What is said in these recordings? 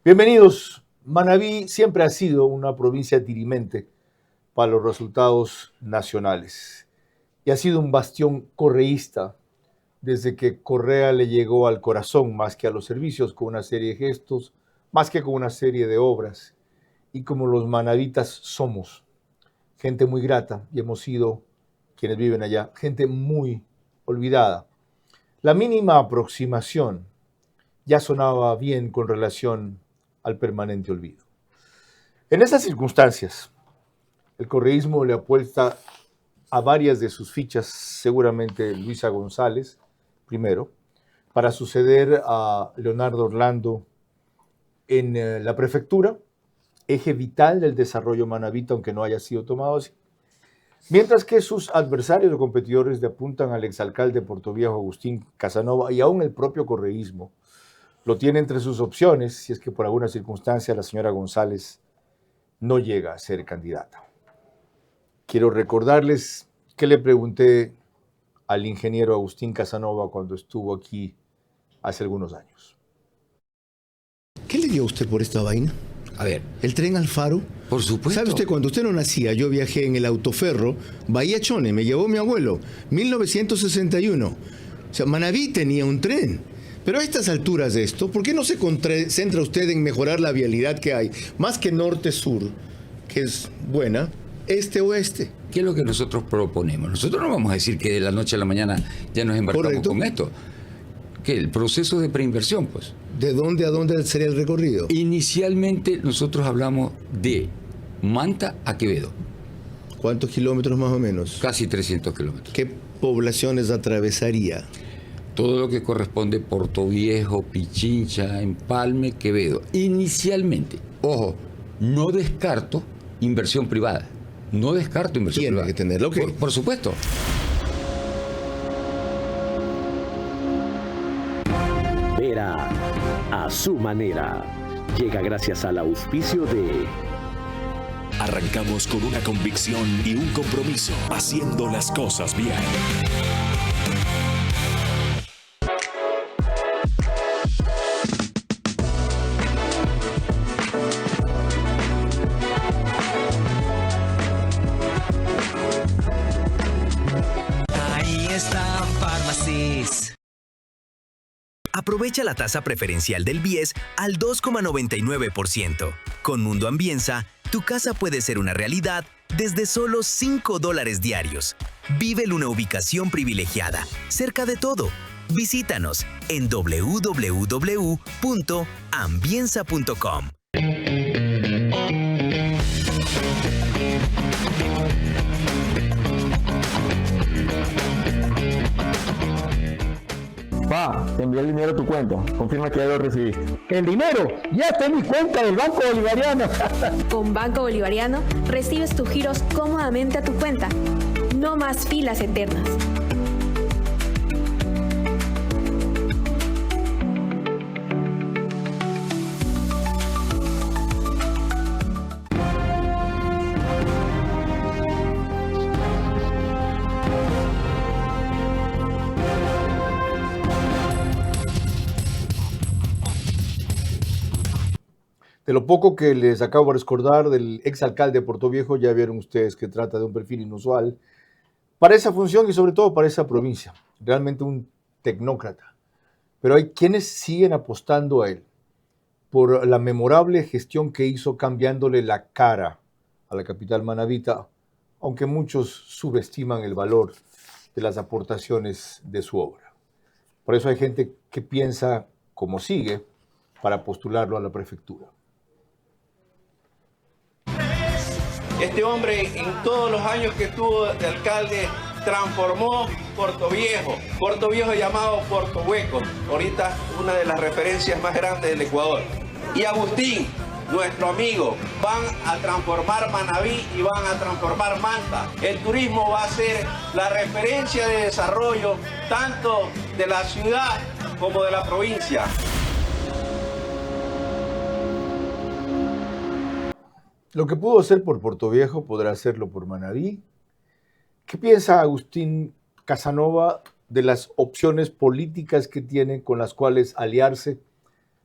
Bienvenidos. Manabí siempre ha sido una provincia dirimente para los resultados nacionales y ha sido un bastión correísta desde que Correa le llegó al corazón más que a los servicios con una serie de gestos, más que con una serie de obras. Y como los manavitas somos, gente muy grata y hemos sido, quienes viven allá, gente muy olvidada. La mínima aproximación ya sonaba bien con relación al permanente olvido. En estas circunstancias, el correísmo le apuesta a varias de sus fichas, seguramente Luisa González, primero, para suceder a Leonardo Orlando en la prefectura, eje vital del desarrollo manabita, aunque no haya sido tomado así, mientras que sus adversarios o competidores le apuntan al exalcalde de Portoviejo, Agustín Casanova, y aún el propio correísmo lo tiene entre sus opciones, si es que por alguna circunstancia la señora González no llega a ser candidata. Quiero recordarles que le pregunté al ingeniero Agustín Casanova cuando estuvo aquí hace algunos años. ¿Qué le dio a usted por esta vaina? A ver, ¿El tren al faro? por supuesto. ¿Sabe usted, cuando usted no nacía, yo viajé en el autoferro Bahía Chone, me llevó mi abuelo, 1961. O sea, Manabí tenía un tren. Pero a estas alturas de esto, ¿por qué no se concentra usted en mejorar la vialidad que hay? Más que norte-sur, que es buena, este-oeste. ¿Qué es lo que nosotros proponemos? Nosotros no vamos a decir que de la noche a la mañana ya nos embarcamos Correcto. con esto. ¿Qué? El proceso de preinversión, pues. ¿De dónde a dónde sería el recorrido? Inicialmente nosotros hablamos de Manta a Quevedo, ¿Cuántos kilómetros más o menos? casi 300 kilómetros. ¿Qué poblaciones atravesaría? Todo lo que corresponde Portoviejo, Pichincha, Empalme, Quevedo. Inicialmente, ojo, no descarto inversión privada. No descarto inversión Tiene privada. que tenerlo, ¿ok? Por supuesto. Vera a su manera. Llega gracias al auspicio de... Arrancamos con una convicción y un compromiso, haciendo las cosas bien. Ahí están Pharmacies. Aprovecha la tasa preferencial del BIES al 2,99%. Con Mundo Ambienza, tu casa puede ser una realidad desde solo $5 diarios. Vive en una ubicación privilegiada, cerca de todo. Visítanos en www.ambienza.com. Pa, te envié el dinero a tu cuenta. Confirma que ya lo recibiste. El dinero ya está en mi cuenta del Banco Bolivariano. Con Banco Bolivariano recibes tus giros cómodamente a tu cuenta. No más filas eternas. De lo poco que les acabo de recordar del exalcalde de Portoviejo, ya vieron ustedes que trata de un perfil inusual para esa función y sobre todo para esa provincia. Realmente un tecnócrata. Pero hay quienes siguen apostando a él por la memorable gestión que hizo cambiándole la cara a la capital manabita, aunque muchos subestiman el valor de las aportaciones de su obra. Por eso hay gente que piensa como sigue para postularlo a la prefectura. Este hombre, en todos los años que estuvo de alcalde, transformó Portoviejo. Portoviejo llamado Portohueco. Ahorita una de las referencias más grandes del Ecuador. Y Agustín, nuestro amigo, van a transformar Manabí y van a transformar Manta. El turismo va a ser la referencia de desarrollo tanto de la ciudad como de la provincia. Lo que pudo hacer por Portoviejo podrá hacerlo por Manabí. ¿Qué piensa Agustín Casanova de las opciones políticas que tiene con las cuales aliarse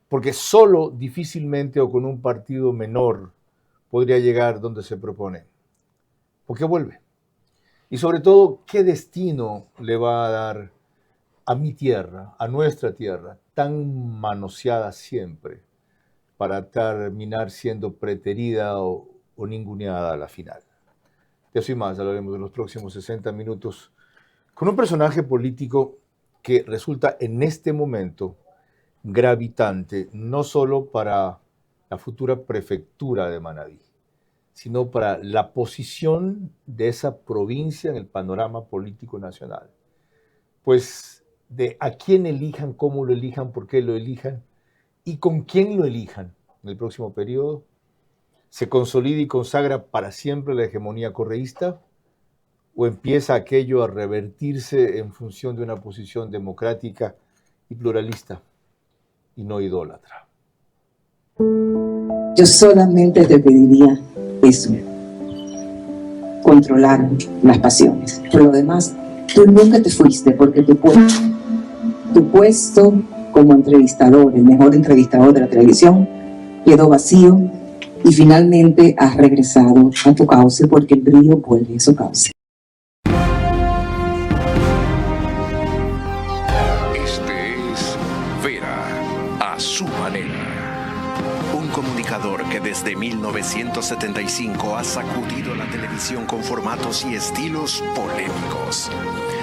porque solo difícilmente o con un partido menor podría llegar donde se propone. ¿Por qué vuelve? Y sobre todo, ¿qué destino le va a dar a mi tierra, a nuestra tierra, tan manoseada siempre, para terminar siendo preterida o ninguneada a la final? De eso y más hablaremos en los próximos 60 minutos con un personaje político que resulta en este momento gravitante, no solo para la futura prefectura de Manabí, sino para la posición de esa provincia en el panorama político nacional. Pues de a quién elijan, cómo lo elijan, por qué lo elijan y con quién lo elijan en el próximo periodo, se consolida y consagra para siempre la hegemonía correísta o empieza aquello a revertirse en función de una posición democrática y pluralista y no idólatra. Yo solamente te pediría eso, controlar las pasiones. Por lo demás, tú nunca te fuiste porque tu puesto como entrevistador, el mejor entrevistador de la televisión, quedó vacío y finalmente has regresado a tu cauce porque el brillo vuelve a su cauce. Este es Vera a su manera. Un comunicador que desde 1975 ha sacudido la televisión con formatos y estilos polémicos,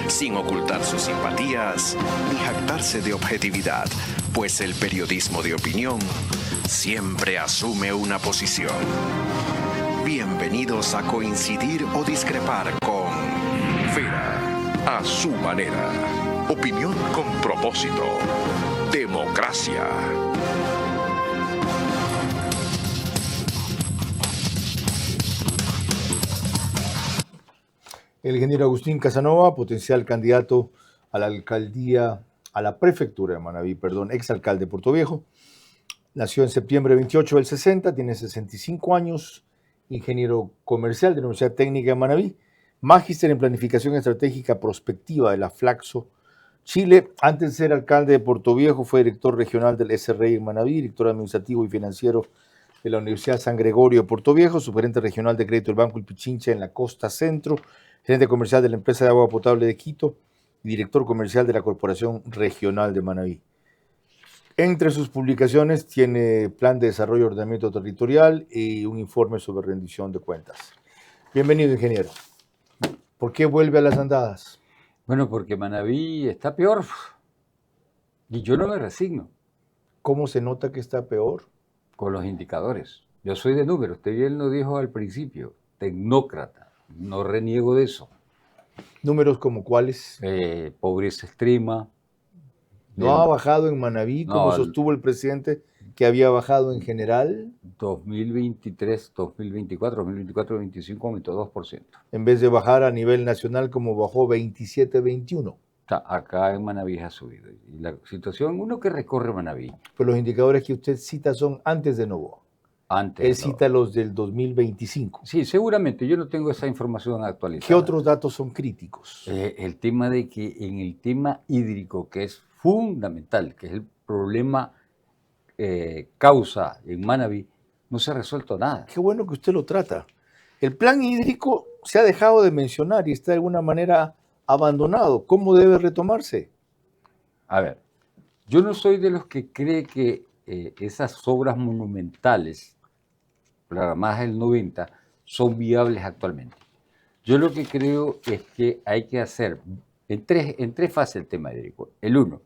sin ocultar sus simpatías ni jactarse de objetividad, pues el periodismo de opinión siempre asume una posición. Bienvenidos a coincidir o discrepar con Vera a su manera. Opinión con propósito. Democracia. El ingeniero Agustín Casanova, potencial candidato a la alcaldía, a la prefectura de Manabí, exalcalde de Puerto Viejo. Nació en septiembre 28 del 60, tiene 65 años, ingeniero comercial de la Universidad Técnica de Manabí, magíster en planificación estratégica prospectiva de la Flaxo, Chile. Antes de ser alcalde de Puerto Viejo, fue director regional del SRI en Manabí, director administrativo y financiero de la Universidad San Gregorio de Puerto Viejo, subgerente regional de crédito del Banco El Pichincha en la costa centro, gerente comercial de la empresa de agua potable de Quito y director comercial de la Corporación Regional de Manabí. Entre sus publicaciones tiene Plan de Desarrollo y Ordenamiento Territorial y un informe sobre rendición de cuentas. Bienvenido, ingeniero. ¿Por qué vuelve a las andadas? Bueno, porque Manabí está peor y yo no me resigno. ¿Cómo se nota que está peor? Con los indicadores. Yo soy de números, usted bien lo dijo al principio, tecnócrata, no reniego de eso. ¿Números como cuáles? Pobreza extrema. ¿No ha bajado en Manabí, como sostuvo el presidente, que había bajado en general? 2023, 2024, 2025 aumentó 2%. En vez de bajar a nivel nacional como bajó 27-21. Acá en Manabí ha subido. Y la situación, uno que recorre Manabí. Pero los indicadores que usted cita son antes de Novoa. Él cita los del 2025. Sí, seguramente. Yo no tengo esa información actualizada. ¿Qué otros datos son críticos? El tema de que en el tema hídrico, que es fundamental, que es el problema causa en Manabí, no se ha resuelto nada. Qué bueno que usted lo trata. El plan hídrico se ha dejado de mencionar y está de alguna manera abandonado. ¿Cómo debe retomarse? A ver, yo no soy de los que cree que esas obras monumentales, programadas del 90, son viables actualmente. Yo lo que creo es que hay que hacer en tres fases el tema hídrico. El uno,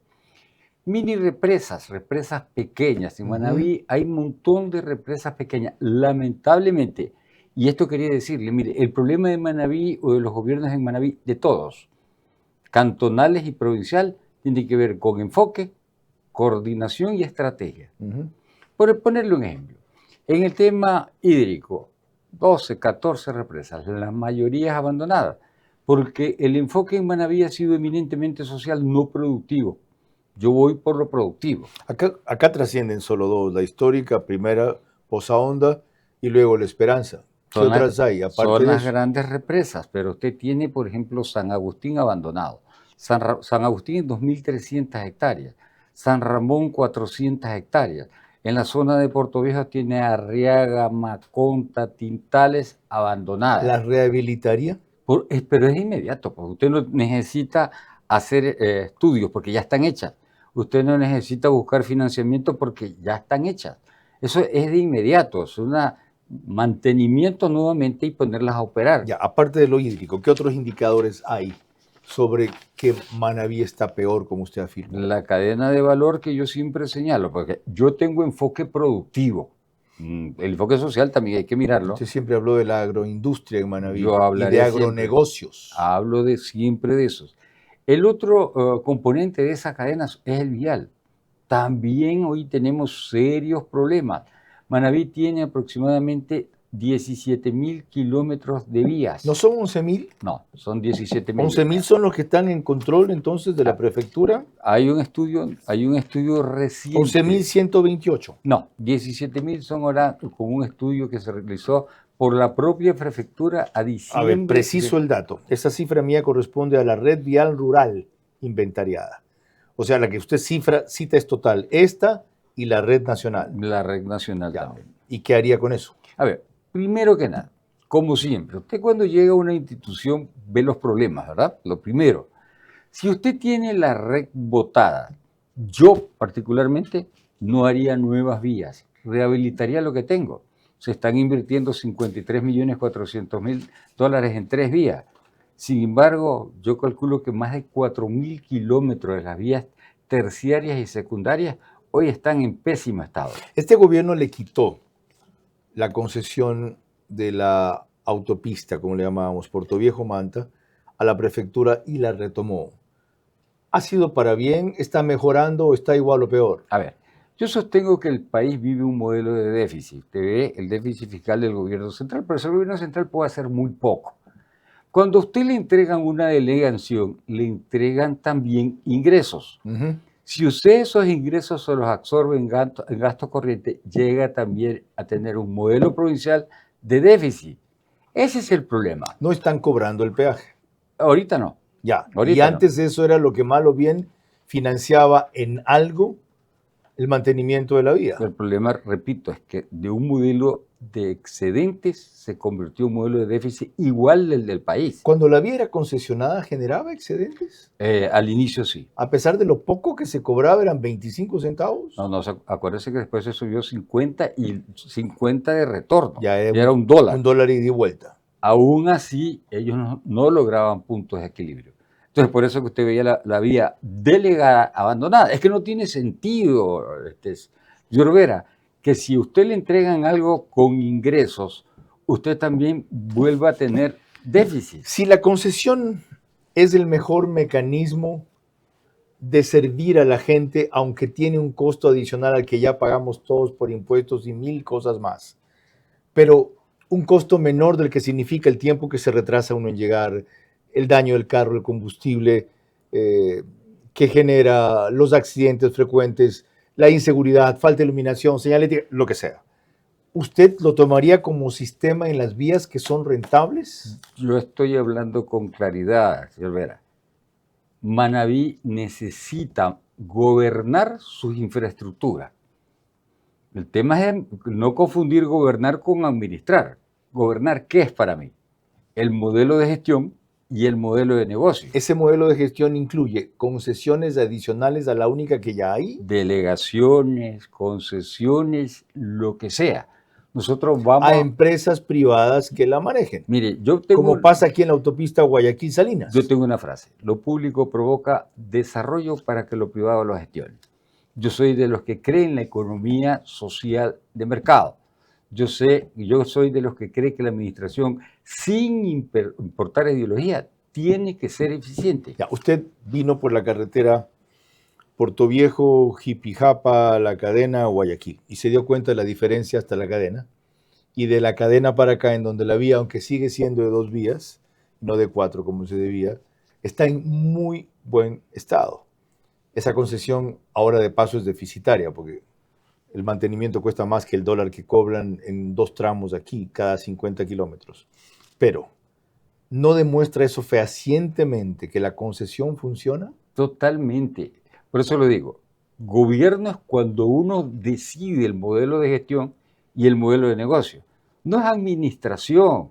mini represas pequeñas. En Manabí hay un montón de represas pequeñas, lamentablemente. Y esto quería decirle, mire, el problema de Manabí o de los gobiernos en Manabí, de todos, cantonales y provincial, tiene que ver con enfoque, coordinación y estrategia. Por ponerle un ejemplo, en el tema hídrico, 12, 14 represas, la mayoría abandonadas, porque el enfoque en Manabí ha sido eminentemente social, no productivo. Yo voy por lo productivo. Acá trascienden solo dos, la histórica, primera, Poza Honda, y luego la Esperanza. ¿Qué otras hay? Aparte son de las eso? grandes represas, pero usted tiene, por ejemplo, San Agustín abandonado. San Agustín en 2.300 hectáreas. San Ramón 400 hectáreas. En la zona de Puerto Viejo tiene Arriaga, Maconta, Tintales abandonadas. ¿Las rehabilitaría? Pero es inmediato, porque usted no necesita hacer estudios porque ya están hechas. Usted no necesita buscar financiamiento porque ya están hechas. Eso es de inmediato, es un mantenimiento nuevamente y ponerlas a operar. Ya, aparte de lo hídrico, ¿qué otros indicadores hay sobre que Manabí está peor, como usted afirma? La cadena de valor que yo siempre señalo, porque yo tengo enfoque productivo. El enfoque social también hay que mirarlo. Usted siempre habló de la agroindustria en Manabí Yo y de agronegocios. Siempre. Hablo siempre de esos. El otro componente de esa cadena es el vial. También hoy tenemos serios problemas. Manabí tiene aproximadamente 17.000 kilómetros de vías. ¿No son 11.000? No, son 17.000. 11.000 son los que están en control entonces de la prefectura. Hay un estudio reciente. 11.128. No, 17.000 son ahora con un estudio que se realizó por la propia prefectura a diciembre. A ver, preciso el dato. Esa cifra mía corresponde a la red vial rural inventariada. O sea, la que usted cita es total. Esta y la red nacional. La red nacional también. ¿Y qué haría con eso? A ver, primero que nada, como siempre, usted cuando llega a una institución ve los problemas, ¿verdad? Lo primero, si usted tiene la red botada, yo particularmente no haría nuevas vías, rehabilitaría lo que tengo. Se están invirtiendo $53.400.000 en 3 vías. Sin embargo, yo calculo que más de 4.000 kilómetros de las vías terciarias y secundarias hoy están en pésimo estado. Este gobierno le quitó la concesión de la autopista, como le llamábamos, Puerto Viejo-Manta, a la prefectura y la retomó. ¿Ha sido para bien? ¿Está mejorando o está igual o peor? A ver, yo sostengo que el país vive un modelo de déficit. Usted ve el déficit fiscal del gobierno central, pero el gobierno central puede hacer muy poco. Cuando a usted le entregan una delegación, le entregan también ingresos. Si usted esos ingresos se los absorbe en gasto corriente, llega también a tener un modelo provincial de déficit. Ese es el problema. No están cobrando el peaje. Ahorita no. Ya. Ahorita y antes eso era lo que mal o bien financiaba en algo el mantenimiento de la vía. El problema, repito, es que de un modelo de excedentes se convirtió en un modelo de déficit igual al del país. Cuando la vía era concesionada, ¿generaba excedentes? Al inicio sí. A pesar de lo poco que se cobraba, eran 25 centavos. No, acuérdese que después se subió 50 y 50 de retorno. Ya era $1. $1 ida y vuelta. Aún así, ellos no lograban puntos de equilibrio. Entonces, por eso que usted veía la vía delegada abandonada. Es que no tiene sentido, Llorvera, que si usted le entregan algo con ingresos, usted también vuelva a tener déficit. Si la concesión es el mejor mecanismo de servir a la gente, aunque tiene un costo adicional al que ya pagamos todos por impuestos y 1000 cosas más, pero un costo menor del que significa el tiempo que se retrasa uno en llegar, el daño del carro, el combustible que genera, los accidentes frecuentes, la inseguridad, falta de iluminación, señalética, lo que sea. ¿Usted lo tomaría como sistema en las vías que son rentables? Yo estoy hablando con claridad, señor Vera. Manabí necesita gobernar sus infraestructuras. El tema es no confundir gobernar con administrar. Gobernar, ¿qué es para mí? El modelo de gestión y el modelo de negocio. Ese modelo de gestión incluye concesiones adicionales a la única que ya hay. Delegaciones, concesiones, lo que sea. Nosotros vamos a empresas privadas que la manejen. Mire, yo tengo, como pasa aquí en la autopista Guayaquil-Salinas. Yo tengo una frase: lo público provoca desarrollo para que lo privado lo gestione. Yo soy de los que creen en la economía social de mercado. Yo soy de los que cree que la administración, sin importar ideología, tiene que ser eficiente. Ya, usted vino por la carretera Puerto Viejo, Jipijapa, La Cadena, Guayaquil, y se dio cuenta de la diferencia hasta La Cadena, y de La Cadena para acá, en donde la vía, aunque sigue siendo de 2 vías, no de 4 como se debía, está en muy buen estado. Esa concesión ahora de paso es deficitaria, porque el mantenimiento cuesta más que el dólar que cobran en 2 tramos aquí, cada 50 kilómetros. Pero, ¿no demuestra eso fehacientemente que la concesión funciona? Totalmente. Por eso lo digo. Gobierno es cuando uno decide el modelo de gestión y el modelo de negocio. No es administración.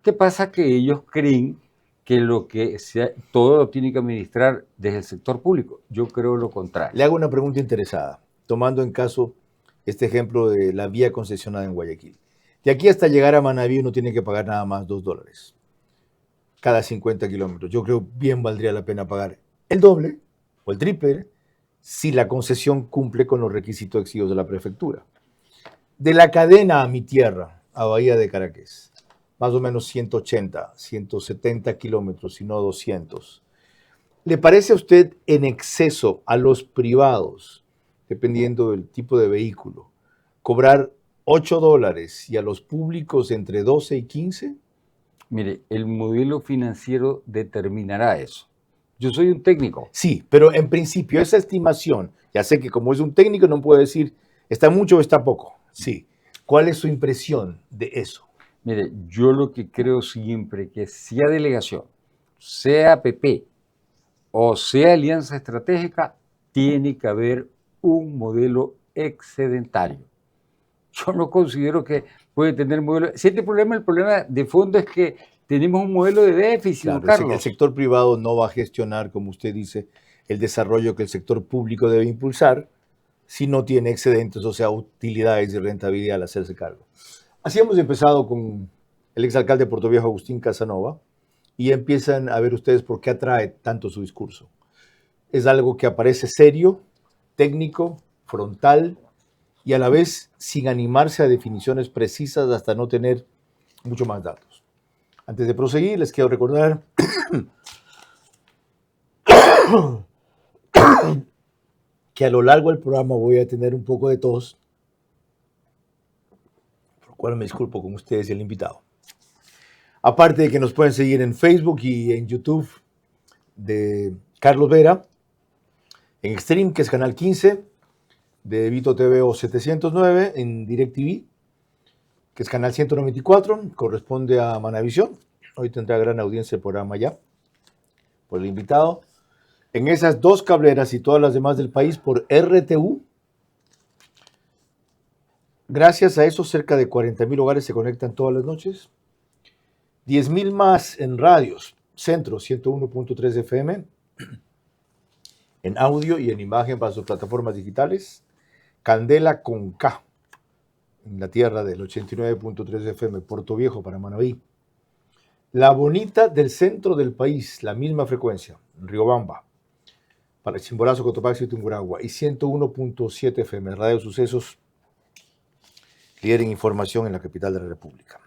¿Qué pasa? Que ellos creen que todo lo tiene que administrar desde el sector público. Yo creo lo contrario. Le hago una pregunta interesada, tomando en caso este ejemplo de la vía concesionada en Guayaquil. De aquí hasta llegar a Manabí uno tiene que pagar nada más $2 cada 50 kilómetros. Yo creo bien valdría la pena pagar el doble o el triple si la concesión cumple con los requisitos exigidos de la prefectura. De la cadena a mi tierra, a Bahía de Caracas, más o menos 180, 170 kilómetros, si no 200. ¿Le parece a usted en exceso a los privados, dependiendo del tipo de vehículo, cobrar $8 y a los públicos entre 12 y 15? Mire, el modelo financiero determinará eso. Yo soy un técnico. Sí, pero en principio esa estimación, ya sé que como es un técnico no puedo decir está mucho o está poco. Sí. ¿Cuál es su impresión de eso? Mire, yo lo que creo siempre que sea delegación, sea PP o sea alianza estratégica, tiene que haber un modelo excedentario. Yo no considero que puede tener modelo. Si el problema de fondo es que tenemos un modelo de déficit, claro, Carlos. El sector privado no va a gestionar, como usted dice, el desarrollo que el sector público debe impulsar si no tiene excedentes, o sea, utilidades y rentabilidad al hacerse cargo. Así hemos empezado con el exalcalde de Portoviejo, Agustín Casanova, y empiezan a ver ustedes por qué atrae tanto su discurso. Es algo que aparece serio, técnico, frontal, y a la vez sin animarse a definiciones precisas hasta no tener mucho más datos. Antes de proseguir, les quiero recordar que a lo largo del programa voy a tener un poco de tos, por lo cual me disculpo con ustedes y el invitado. Aparte de que nos pueden seguir en Facebook y en YouTube de Carlos Vera, en Extreme, que es Canal 15, de Vito TV o 709, en DirecTV, que es Canal 194, corresponde a Manavisión. Hoy tendrá gran audiencia el programa ya, por el invitado. En esas dos cableras y todas las demás del país por RTU. Gracias a eso, cerca de 40,000 hogares se conectan todas las noches. 10,000 más en radios. Centro 101.3 FM. En audio y en imagen para sus plataformas digitales. Candela con K. En la tierra del 89.3 FM. Portoviejo para Manabí. La Bonita del centro del país. La misma frecuencia. Riobamba. Para Chimborazo, Cotopaxi y Tungurahua. Y 101.7 FM. Radio Sucesos. Líder en información en la capital de la República.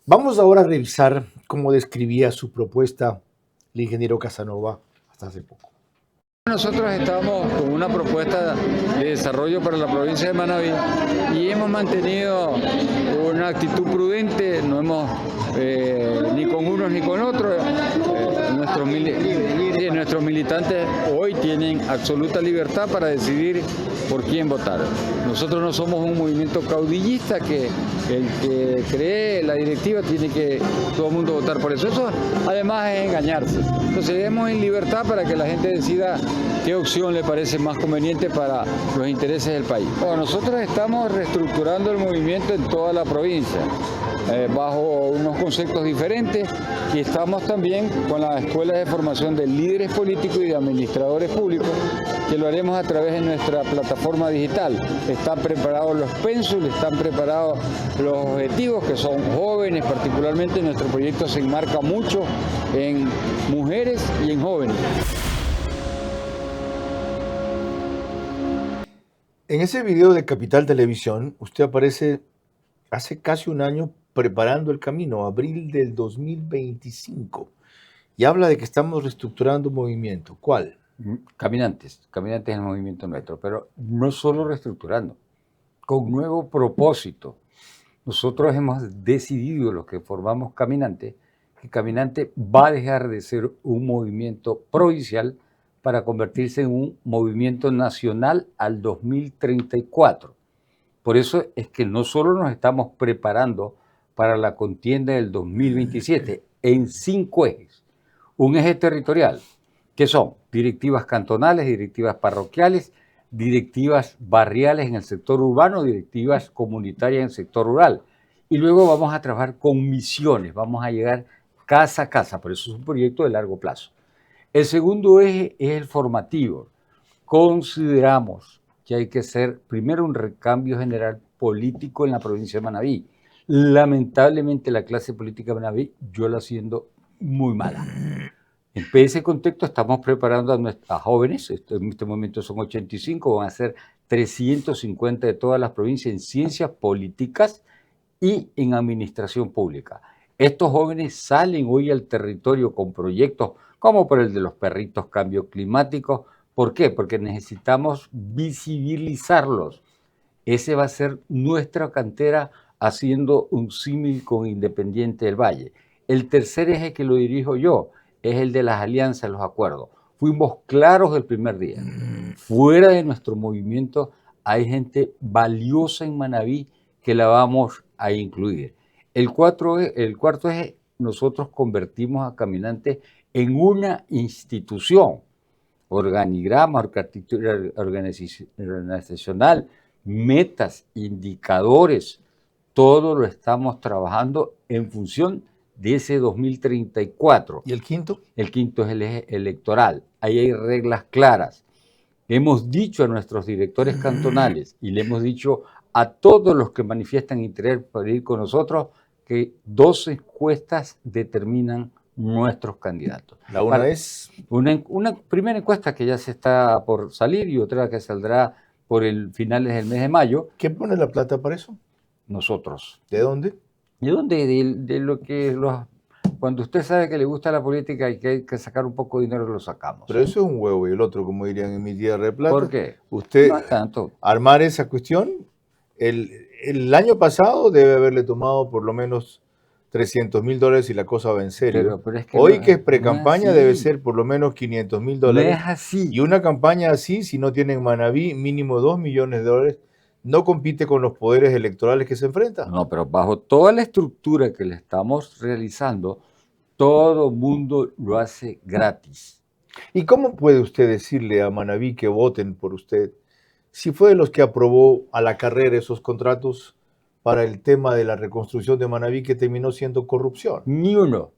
Vamos ahora a revisar cómo describía su propuesta el ingeniero Casanova hasta hace poco. Nosotros estamos con una propuesta de desarrollo para la provincia de Manabí y hemos mantenido una actitud prudente, no hemos ni con unos ni con otros. Nuestros militantes hoy tienen absoluta libertad para decidir por quién votar. Nosotros no somos un movimiento caudillista que el que cree la directiva tiene que todo el mundo votar por eso. Eso además es engañarse. Entonces demos en libertad para que la gente decida qué opción le parece más conveniente para los intereses del país. Bueno, nosotros estamos reestructurando el movimiento en toda la provincia, bajo unos conceptos diferentes, y estamos también con las escuelas de formación de líderes políticos y de administradores públicos, que lo haremos a través de nuestra plataforma digital. Están preparados los pénsules, están preparados los objetivos, que son jóvenes, particularmente nuestro proyecto se enmarca mucho en mujeres y en jóvenes. En ese video de Capital Televisión, usted aparece hace casi un año preparando el camino, abril del 2025, y habla de que estamos reestructurando un movimiento. ¿Cuál? Caminantes es el movimiento nuestro, pero no solo reestructurando, con nuevo propósito. Nosotros hemos decidido, los que formamos Caminante, que Caminante va a dejar de ser un movimiento provincial para convertirse en un movimiento nacional al 2034. Por eso es que no solo nos estamos preparando para la contienda del 2027 en 5 ejes. Un eje territorial, que son directivas cantonales, directivas parroquiales, directivas barriales en el sector urbano, directivas comunitarias en el sector rural. Y luego vamos a trabajar con misiones, vamos a llegar casa a casa, por eso es un proyecto de largo plazo. El segundo eje es el formativo. Consideramos que hay que hacer primero un recambio general político en la provincia de Manabí. Lamentablemente la clase política de Manabí yo la siento muy mala. En ese contexto estamos preparando a nuestras jóvenes, en este momento son 85, van a ser 350 de todas las provincias en ciencias políticas y en administración pública. Estos jóvenes salen hoy al territorio con proyectos como por el de los perritos cambio climático. ¿Por qué? Porque necesitamos visibilizarlos. Ese va a ser nuestra cantera haciendo un símil con Independiente del Valle. El tercer eje que lo dirijo yo es el de las alianzas, los acuerdos. Fuimos claros el primer día. Fuera de nuestro movimiento hay gente valiosa en Manabí que la vamos a incluir. El cuarto eje, nosotros convertimos a Caminantes en una institución. Organigrama, arquitectura organizacional, metas, indicadores, todo lo estamos trabajando en función de ese 2034. ¿Y el quinto? El quinto es el eje electoral. Ahí hay reglas claras. Hemos dicho a nuestros directores cantonales y le hemos dicho a todos los que manifiestan interés para ir con nosotros que 2 encuestas determinan nuestros candidatos. La una es... Una primera encuesta que ya se está por salir y otra que saldrá por el finales del mes de mayo. ¿Quién pone la plata para eso? Nosotros. ¿De dónde? ¿De dónde? De lo que cuando usted sabe que le gusta la política y que hay que sacar un poco de dinero, lo sacamos. Pero eso es un huevo y el otro, como dirían en mi tierra de plata. ¿Por qué? Usted no tanto. Armar esa cuestión, el año pasado debe haberle tomado por lo menos $300,000 y la cosa va en serio. Pero es que hoy no, que es pre-campaña no es debe ser por lo menos $500,000. No es así. Y una campaña así, si no tiene en Manabí mínimo $2 millones, no compite con los poderes electorales que se enfrentan. No, pero bajo toda la estructura que le estamos realizando, todo mundo lo hace gratis. ¿Y cómo puede usted decirle a Manabí que voten por usted si fue de los que aprobó a la carrera esos contratos para el tema de la reconstrucción de Manabí que terminó siendo corrupción? Ni uno.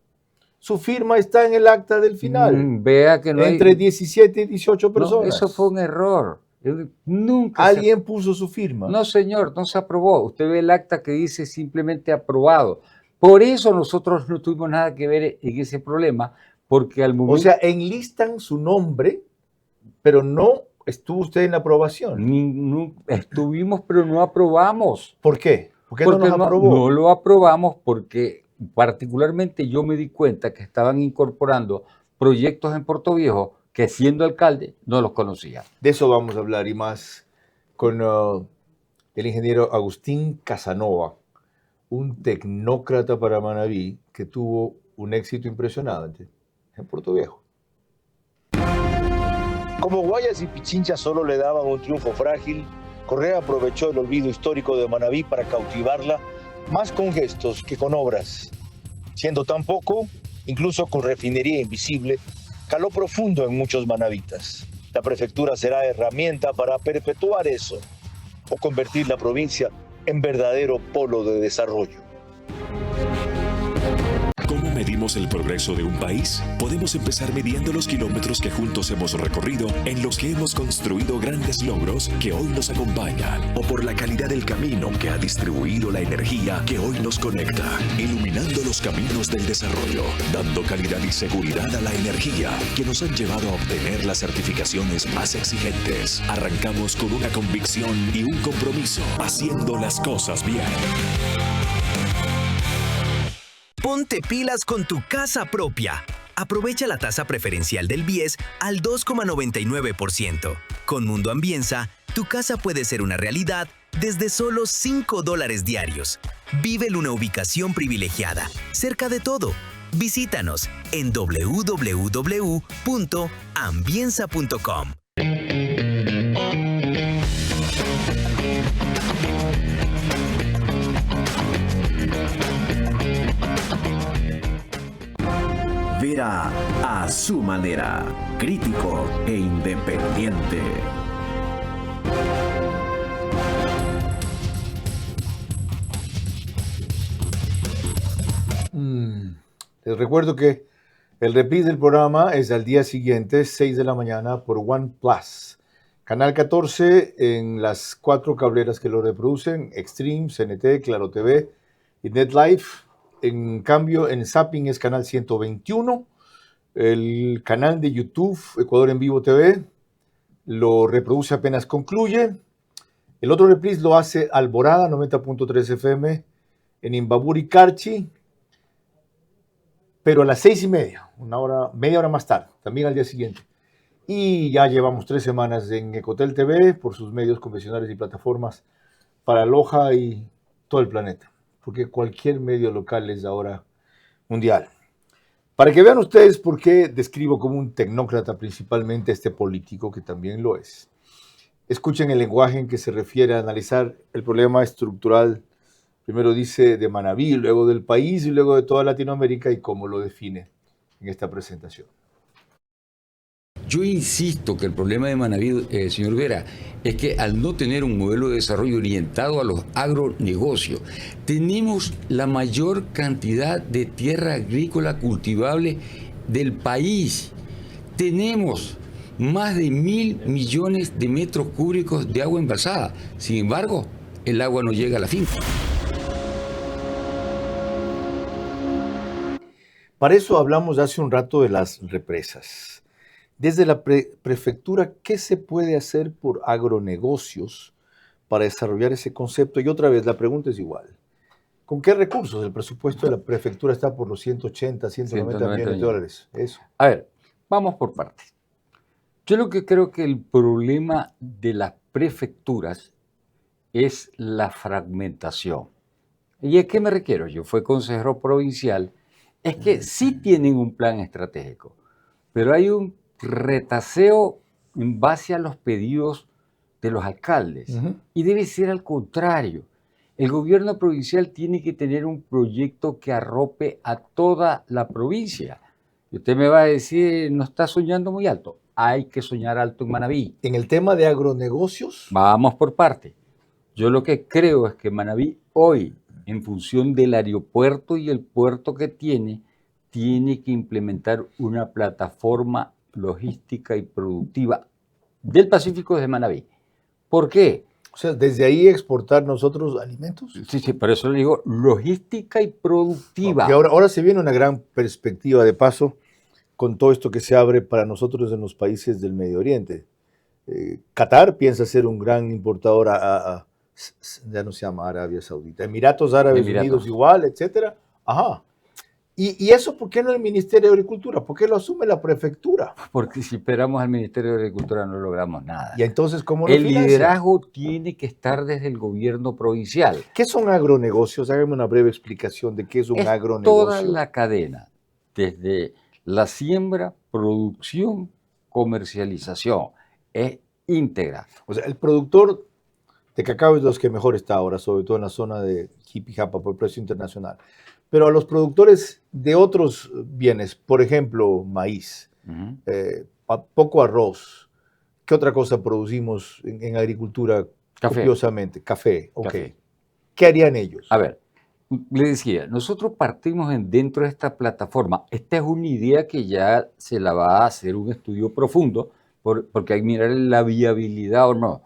Su firma está en el acta del final. Vea que no entre 17 y 18 personas. No, eso fue un error. Nunca ¿Alguien puso su firma? No, señor, no se aprobó. Usted ve el acta que dice simplemente aprobado. Por eso nosotros no tuvimos nada que ver en ese problema, porque al momento... O sea, enlistan su nombre, pero no estuvo usted en la aprobación. Estuvimos, pero no aprobamos. ¿Por qué? ¿Por qué no nos aprobó? No lo aprobamos porque particularmente yo me di cuenta que estaban incorporando proyectos en Puerto Viejo que siendo alcalde no los conocía. De eso vamos a hablar y más con el ingeniero Agustín Casanova, un tecnócrata para Manabí que tuvo un éxito impresionante en Puerto Viejo. Como Guayas y Pichincha solo le daban un triunfo frágil, Correa aprovechó el olvido histórico de Manabí para cautivarla, más con gestos que con obras. Siendo tan poco, incluso con refinería invisible, caló profundo en muchos manavitas. La prefectura será herramienta para perpetuar eso o convertir la provincia en verdadero polo de desarrollo. ¿Cómo medimos el progreso de un país? Podemos empezar midiendo los kilómetros que juntos hemos recorrido, en los que hemos construido grandes logros que hoy nos acompañan. O por la calidad del camino que ha distribuido la energía que hoy nos conecta, iluminando los caminos del desarrollo, dando calidad y seguridad a la energía que nos han llevado a obtener las certificaciones más exigentes. Arrancamos con una convicción y un compromiso, haciendo las cosas bien. Ponte pilas con tu casa propia. Aprovecha la tasa preferencial del BIES al 2,99%. Con Mundo Ambienza, tu casa puede ser una realidad desde solo $5 diarios. Vive en una ubicación privilegiada, cerca de todo. Visítanos en www.ambienza.com. Vera a su manera, crítico e independiente. Les recuerdo que el reprise del programa es al día siguiente, 6 de la mañana, por OnePlus. Canal 14 en las 4 cableras que lo reproducen, Extreme, CNT, Claro TV y NetLife. En cambio, en Zapping es canal 121. El canal de YouTube, Ecuador en Vivo TV, lo reproduce apenas concluye. El otro reprise lo hace Alborada, 90.3 FM, en Imbaburi, Carchi, pero a las 6:30, media hora más tarde, también al día siguiente. Y ya llevamos 3 semanas en Ecotel TV por sus medios convencionales y plataformas para Loja y todo el planeta, porque cualquier medio local es ahora mundial. Para que vean ustedes por qué describo como un tecnócrata principalmente a este político, que también lo es. Escuchen el lenguaje en que se refiere a analizar el problema estructural. Primero dice de Manabí, luego del país y luego de toda Latinoamérica y cómo lo define en esta presentación. Yo insisto que el problema de Manabí, señor Vera, es que al no tener un modelo de desarrollo orientado a los agronegocios, tenemos la mayor cantidad de tierra agrícola cultivable del país. Tenemos más de 1.000 millones de metros cúbicos de agua embalsada. Sin embargo, el agua no llega a la finca. Para eso hablamos hace un rato de las represas. Desde la prefectura, ¿qué se puede hacer por agronegocios para desarrollar ese concepto? Y otra vez, la pregunta es igual. ¿Con qué recursos? El presupuesto de la prefectura está por los 180, 190 millones de dólares. Eso. A ver, vamos por partes. Yo lo que creo que el problema de las prefecturas es la fragmentación. ¿Y a qué me refiero? Yo fui consejero provincial. Es que sí tienen un plan estratégico, pero hay un retaseo en base a los pedidos de los alcaldes. Y debe ser al contrario. El gobierno provincial tiene que tener un proyecto que arrope a toda la provincia. Y usted me va a decir, no está soñando muy alto. Hay que soñar alto en Manabí. En el tema de agronegocios. Vamos por parte. Yo lo que creo es que Manabí hoy, en función del aeropuerto y el puerto que tiene que implementar una plataforma logística y productiva del Pacífico desde Manabí. ¿Por qué? O sea, desde ahí exportar nosotros alimentos. Sí, por eso le digo logística y productiva. Porque ahora se viene una gran perspectiva de paso con todo esto que se abre para nosotros en los países del Medio Oriente. Qatar piensa ser un gran importador ya no se llama Arabia Saudita, Emiratos Árabes Unidos igual, etcétera. Ajá. ¿Y eso por qué no el Ministerio de Agricultura? ¿Por qué lo asume la prefectura? Porque si esperamos al Ministerio de Agricultura no logramos nada. ¿Y entonces cómo lo El financia? liderazgo tiene que estar desde el gobierno provincial. ¿Qué son agronegocios? Hágame una breve explicación de qué es un agronegocio. Toda la cadena, desde la siembra, producción, comercialización, es íntegra. O sea, el productor de cacao es de los que mejor está ahora, sobre todo en la zona de Jipijapa por precio internacional. Pero a los productores de otros bienes, por ejemplo, maíz, poco arroz, ¿qué otra cosa producimos en agricultura copiosamente? Café. Okay. ¿Qué harían ellos? A ver, le decía, nosotros partimos dentro de esta plataforma. Esta es una idea que ya se la va a hacer un estudio profundo, porque hay que mirar la viabilidad o no.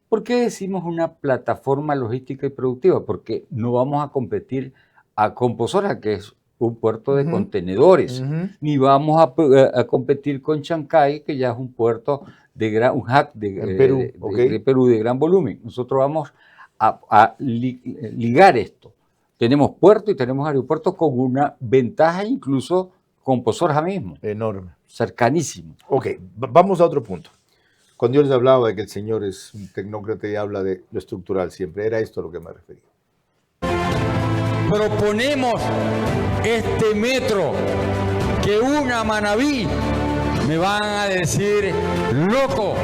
¿Por qué decimos una plataforma logística y productiva? Porque no vamos a competir a Composora, que es un puerto de contenedores, ni vamos a competir con Chancay, que ya es un puerto de un hub de Perú de gran volumen. Nosotros vamos a ligar esto. Tenemos puerto y tenemos aeropuerto con una ventaja incluso con Posorja mismo. Enorme. Cercanísimo. Ok, vamos a otro punto. Cuando yo les hablaba de que el señor es un tecnócrata y habla de lo estructural siempre, era esto a lo que me refería. Proponemos este metro que una Manabí, me van a decir loco,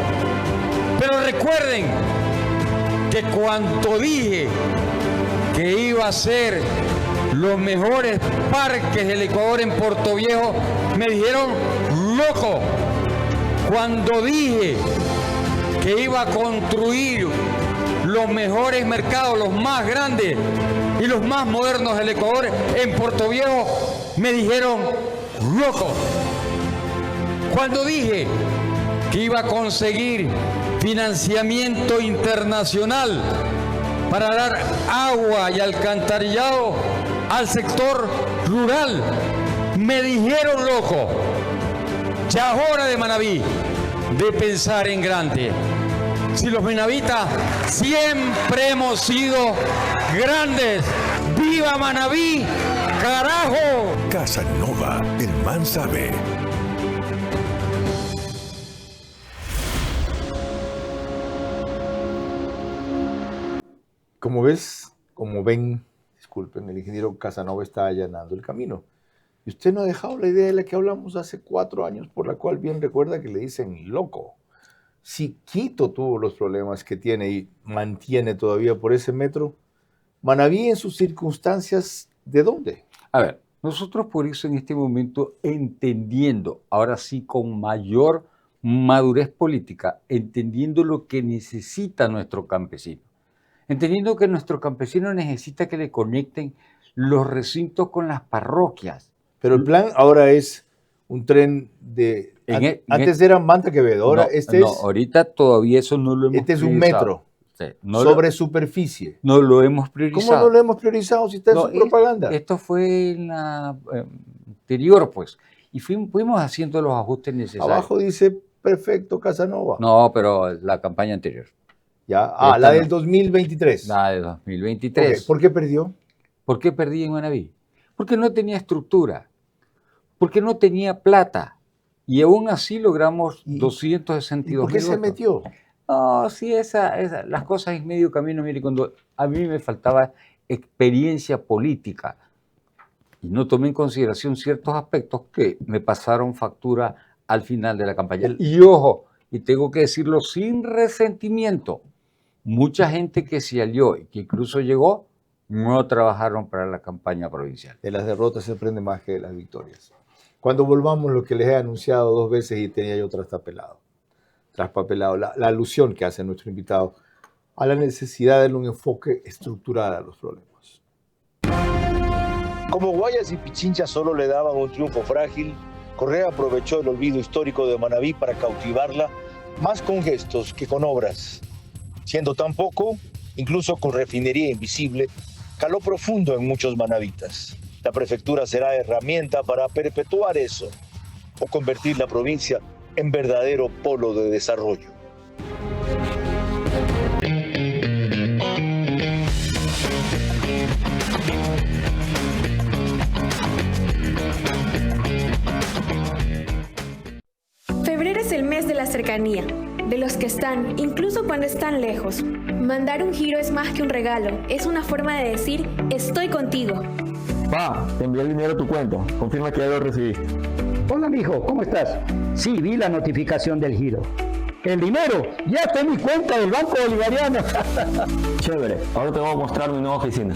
pero recuerden que cuando dije que iba a ser los mejores parques del Ecuador en Puerto Viejo, me dijeron loco. Cuando dije que iba a construir los mejores mercados, los más grandes y los más modernos del Ecuador en Puerto Viejo, me dijeron loco. Cuando dije que iba a conseguir financiamiento internacional para dar agua y alcantarillado al sector rural, me dijeron loco. Ya es hora de Manabí de pensar en grande. Si los manavitas siempre hemos sido grandes. ¡Viva Manabí, carajo! Casanova, el man sabe. Como ven, disculpen, el ingeniero Casanova está allanando el camino. Y usted no ha dejado la idea de la que hablamos hace 4 años, por la cual bien recuerda que le dicen loco. Si Quito tuvo los problemas que tiene y mantiene todavía por ese metro, Manabí en sus circunstancias, ¿de dónde? A ver, nosotros por eso en este momento, entendiendo, ahora sí con mayor madurez política, entendiendo lo que necesita nuestro campesino, entendiendo que nuestro campesino necesita que le conecten los recintos con las parroquias. Pero el plan ahora es un tren de... Antes era Manta Quevedo, ahora ahorita todavía eso no lo hemos Este es un metro sí, sobre superficie. No lo hemos priorizado. ¿Cómo no lo hemos priorizado si está en su propaganda? Esto fue en la anterior, pues. Y fuimos haciendo los ajustes necesarios. Abajo dice perfecto Casanova. No, pero la campaña anterior. Ya, la del 2023. La de 2023. Okay. ¿Por qué perdió? ¿Por qué perdí en Manabí? Porque no tenía estructura, porque no tenía plata. Y aún así logramos 262 ¿Por qué se metió? No, sí, las cosas en medio camino. Mire, cuando a mí me faltaba experiencia política y no tomé en consideración ciertos aspectos que me pasaron factura al final de la campaña. Y ojo, y tengo que decirlo sin resentimiento, mucha gente que se alió y que incluso llegó, no trabajaron para la campaña provincial. De las derrotas se aprende más que de las victorias. Cuando volvamos, lo que les he anunciado 2 veces y tenía yo traspapelado, la alusión que hace nuestro invitado a la necesidad de un enfoque estructural a los problemas. Como Guayas y Pichincha solo le daban un triunfo frágil, Correa aprovechó el olvido histórico de Manabí para cautivarla, más con gestos que con obras. Siendo tan poco, incluso con refinería invisible, caló profundo en muchos manavitas. La prefectura será herramienta para perpetuar eso o convertir la provincia en verdadero polo de desarrollo. Febrero es el mes de la cercanía, de los que están, incluso cuando están lejos. Mandar un giro es más que un regalo, es una forma de decir, estoy contigo. Pa, te envié el dinero a tu cuenta. Confirma que ya lo recibiste. Hola, mijo, ¿cómo estás? Sí, vi la notificación del giro. El dinero ya está en mi cuenta del Banco Bolivariano. Chévere, ahora te voy a mostrar mi nueva oficina.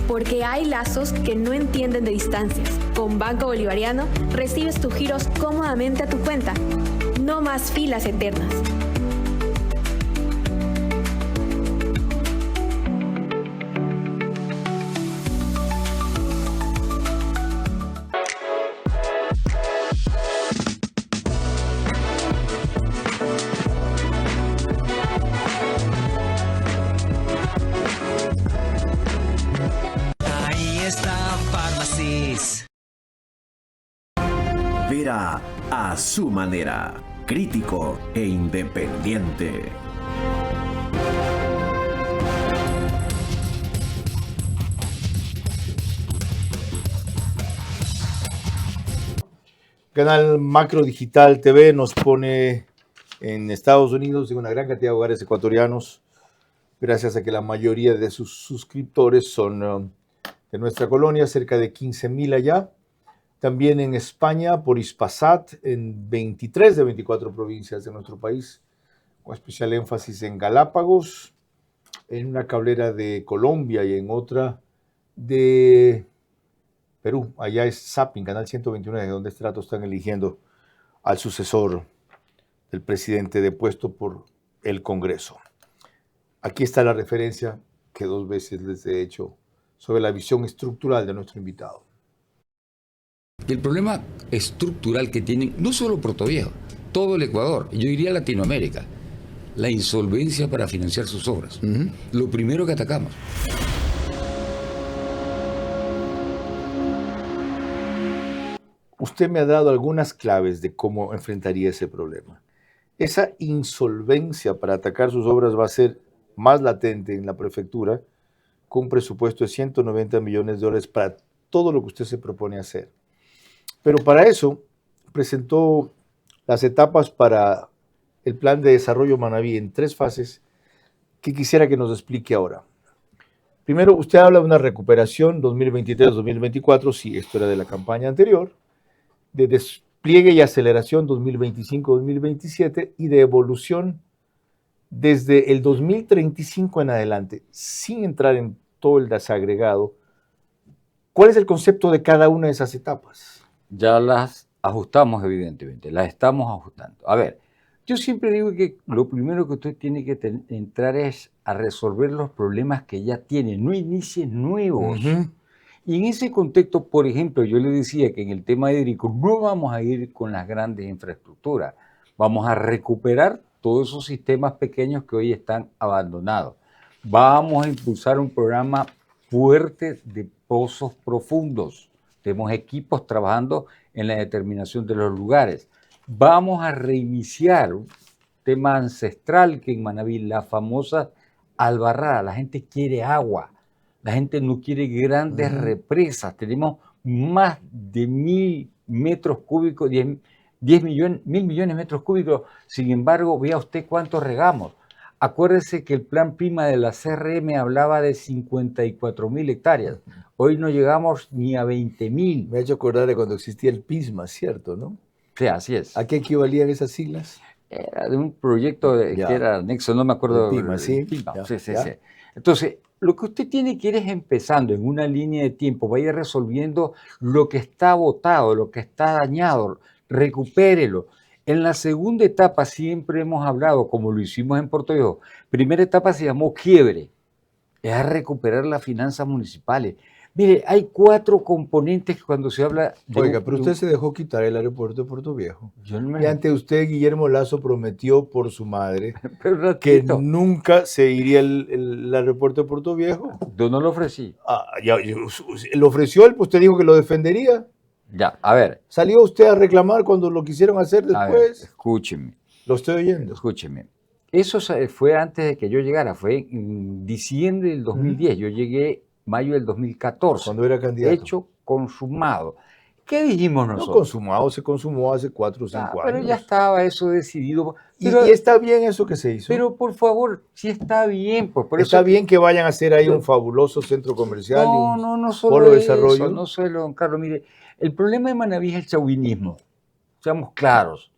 Porque hay lazos que no entienden de distancias. Con Banco Bolivariano recibes tus giros cómodamente a tu cuenta. No más filas eternas. Vera a su manera, crítico e independiente. Canal Macro Digital TV nos pone en Estados Unidos en una gran cantidad de hogares ecuatorianos, gracias a que la mayoría de sus suscriptores son de nuestra colonia, cerca de 15,000 allá. También en España, por Hispasat, en 23 de 24 provincias de nuestro país, con especial énfasis en Galápagos, en una cablera de Colombia y en otra de Perú. Allá es Zapping, Canal 129, donde este rato están eligiendo al sucesor del presidente depuesto por el Congreso. Aquí está la referencia que 2 veces les he hecho sobre la visión estructural de nuestro invitado. El problema estructural que tienen no solo Puerto Viejo, todo el Ecuador, yo diría Latinoamérica, la insolvencia para financiar sus obras. Lo primero que atacamos. Usted me ha dado algunas claves de cómo enfrentaría ese problema. Esa insolvencia para atacar sus obras va a ser más latente en la prefectura, con un presupuesto de 190 millones de dólares para todo lo que usted se propone hacer. Pero para eso presentó las etapas para el plan de desarrollo Manabí en 3 fases que quisiera que nos explique ahora. Primero, usted habla de una recuperación 2023-2024, sí, esto era de la campaña anterior, de despliegue y aceleración 2025-2027 y de evolución desde el 2035 en adelante, sin entrar en todo el desagregado. ¿Cuál es el concepto de cada una de esas etapas? Ya las ajustamos, evidentemente, las estamos ajustando. A ver, yo siempre digo que lo primero que usted tiene que entrar es a resolver los problemas que ya tiene, no inicie nuevos. Y en ese contexto, por ejemplo, yo le decía que en el tema hídrico no vamos a ir con las grandes infraestructuras, vamos a recuperar todos esos sistemas pequeños que hoy están abandonados. Vamos a impulsar un programa fuerte de pozos profundos. Tenemos equipos trabajando en la determinación de los lugares. Vamos a reiniciar un tema ancestral que en Manabí, la famosa albarrada. La gente quiere agua. La gente no quiere grandes represas. Tenemos más de 1.000 metros cúbicos, 10 millones, 1.000 millones de metros cúbicos. Sin embargo, vea usted cuánto regamos. Acuérdese que el plan PIMA de la CRM hablaba de 54.000 hectáreas. Hoy no llegamos ni a 20.000. Me ha hecho acordar de cuando existía el PISMA, ¿cierto, no? Sí, así es. ¿A qué equivalían esas siglas? Era de un proyecto que era anexo, no me acuerdo. El PIMA, sí. PIMA. Sí. Entonces, lo que usted tiene que ir es empezando en una línea de tiempo, vaya resolviendo lo que está botado, lo que está dañado, recupérelo. En la segunda etapa siempre hemos hablado, como lo hicimos en Puerto Viejo, primera etapa se llamó quiebre, es a recuperar las finanzas municipales. Mire, hay 4 componentes cuando se habla de... Oiga, pero usted se dejó quitar el aeropuerto de Puerto Viejo. Yo no me... Y ante usted, Guillermo Lasso prometió por su madre que nunca se iría el aeropuerto de Puerto Viejo. Yo no lo ofrecí. Lo ofreció él, pues usted dijo que lo defendería. Ya, a ver. ¿Salió usted a reclamar cuando lo quisieron hacer después? A ver, escúcheme. Lo estoy oyendo. Escúcheme. Eso fue antes de que yo llegara, fue en diciembre del 2010. Yo llegué mayo del 2014. Cuando era candidato. Hecho consumado. ¿Qué dijimos nosotros? No consumado, se consumó hace 4 o 5 años. Pero ya estaba eso decidido. Pero, ¿y está bien eso que se hizo? Pero por favor, sí está bien. Pues, por está eso bien que vayan a hacer ahí un fabuloso centro comercial y un polo de desarrollo. No solo, don Carlos, mire, el problema de Manabí es el chauvinismo. Seamos claros.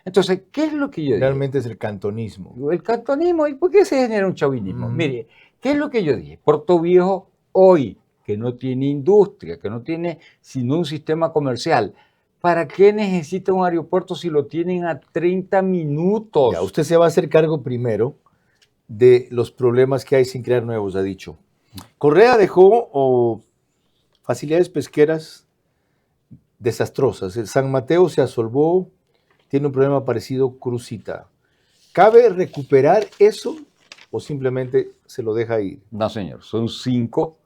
Entonces, ¿qué es lo que yo digo? Realmente es el cantonismo. El cantonismo, ¿y por qué se genera un chauvinismo? Mire, ¿qué es lo que yo dije? Puerto Viejo hoy, que no tiene industria, que no tiene sino un sistema comercial, ¿para qué necesita un aeropuerto si lo tienen a 30 minutos? Ya, usted se va a hacer cargo primero de los problemas que hay sin crear nuevos, ha dicho. Correa dejó facilidades pesqueras desastrosas. El San Mateo se asolvó, tiene un problema parecido Cruzita. ¿Cabe recuperar eso o simplemente se lo deja ir? No, señor, son 5,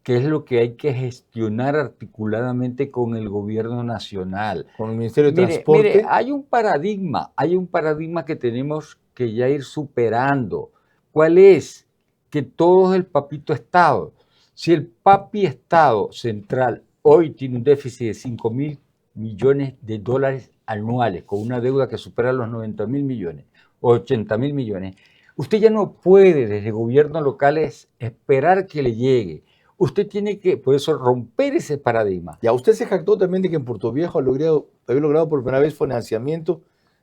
que es lo que hay que gestionar articuladamente con el gobierno nacional. Con el Ministerio de Transporte. Mire, hay un paradigma que tenemos que ya ir superando. ¿Cuál es? Que todo es el papito Estado. Si el papi Estado central hoy tiene un déficit de 5.000 millones de dólares anuales, con una deuda que supera los 90.000 millones o 80.000 millones, usted ya no puede desde gobiernos locales esperar que le llegue. Usted tiene que, por eso, romper ese paradigma. Ya, usted se jactó también de que en Puerto Viejo había logrado por primera vez financiamiento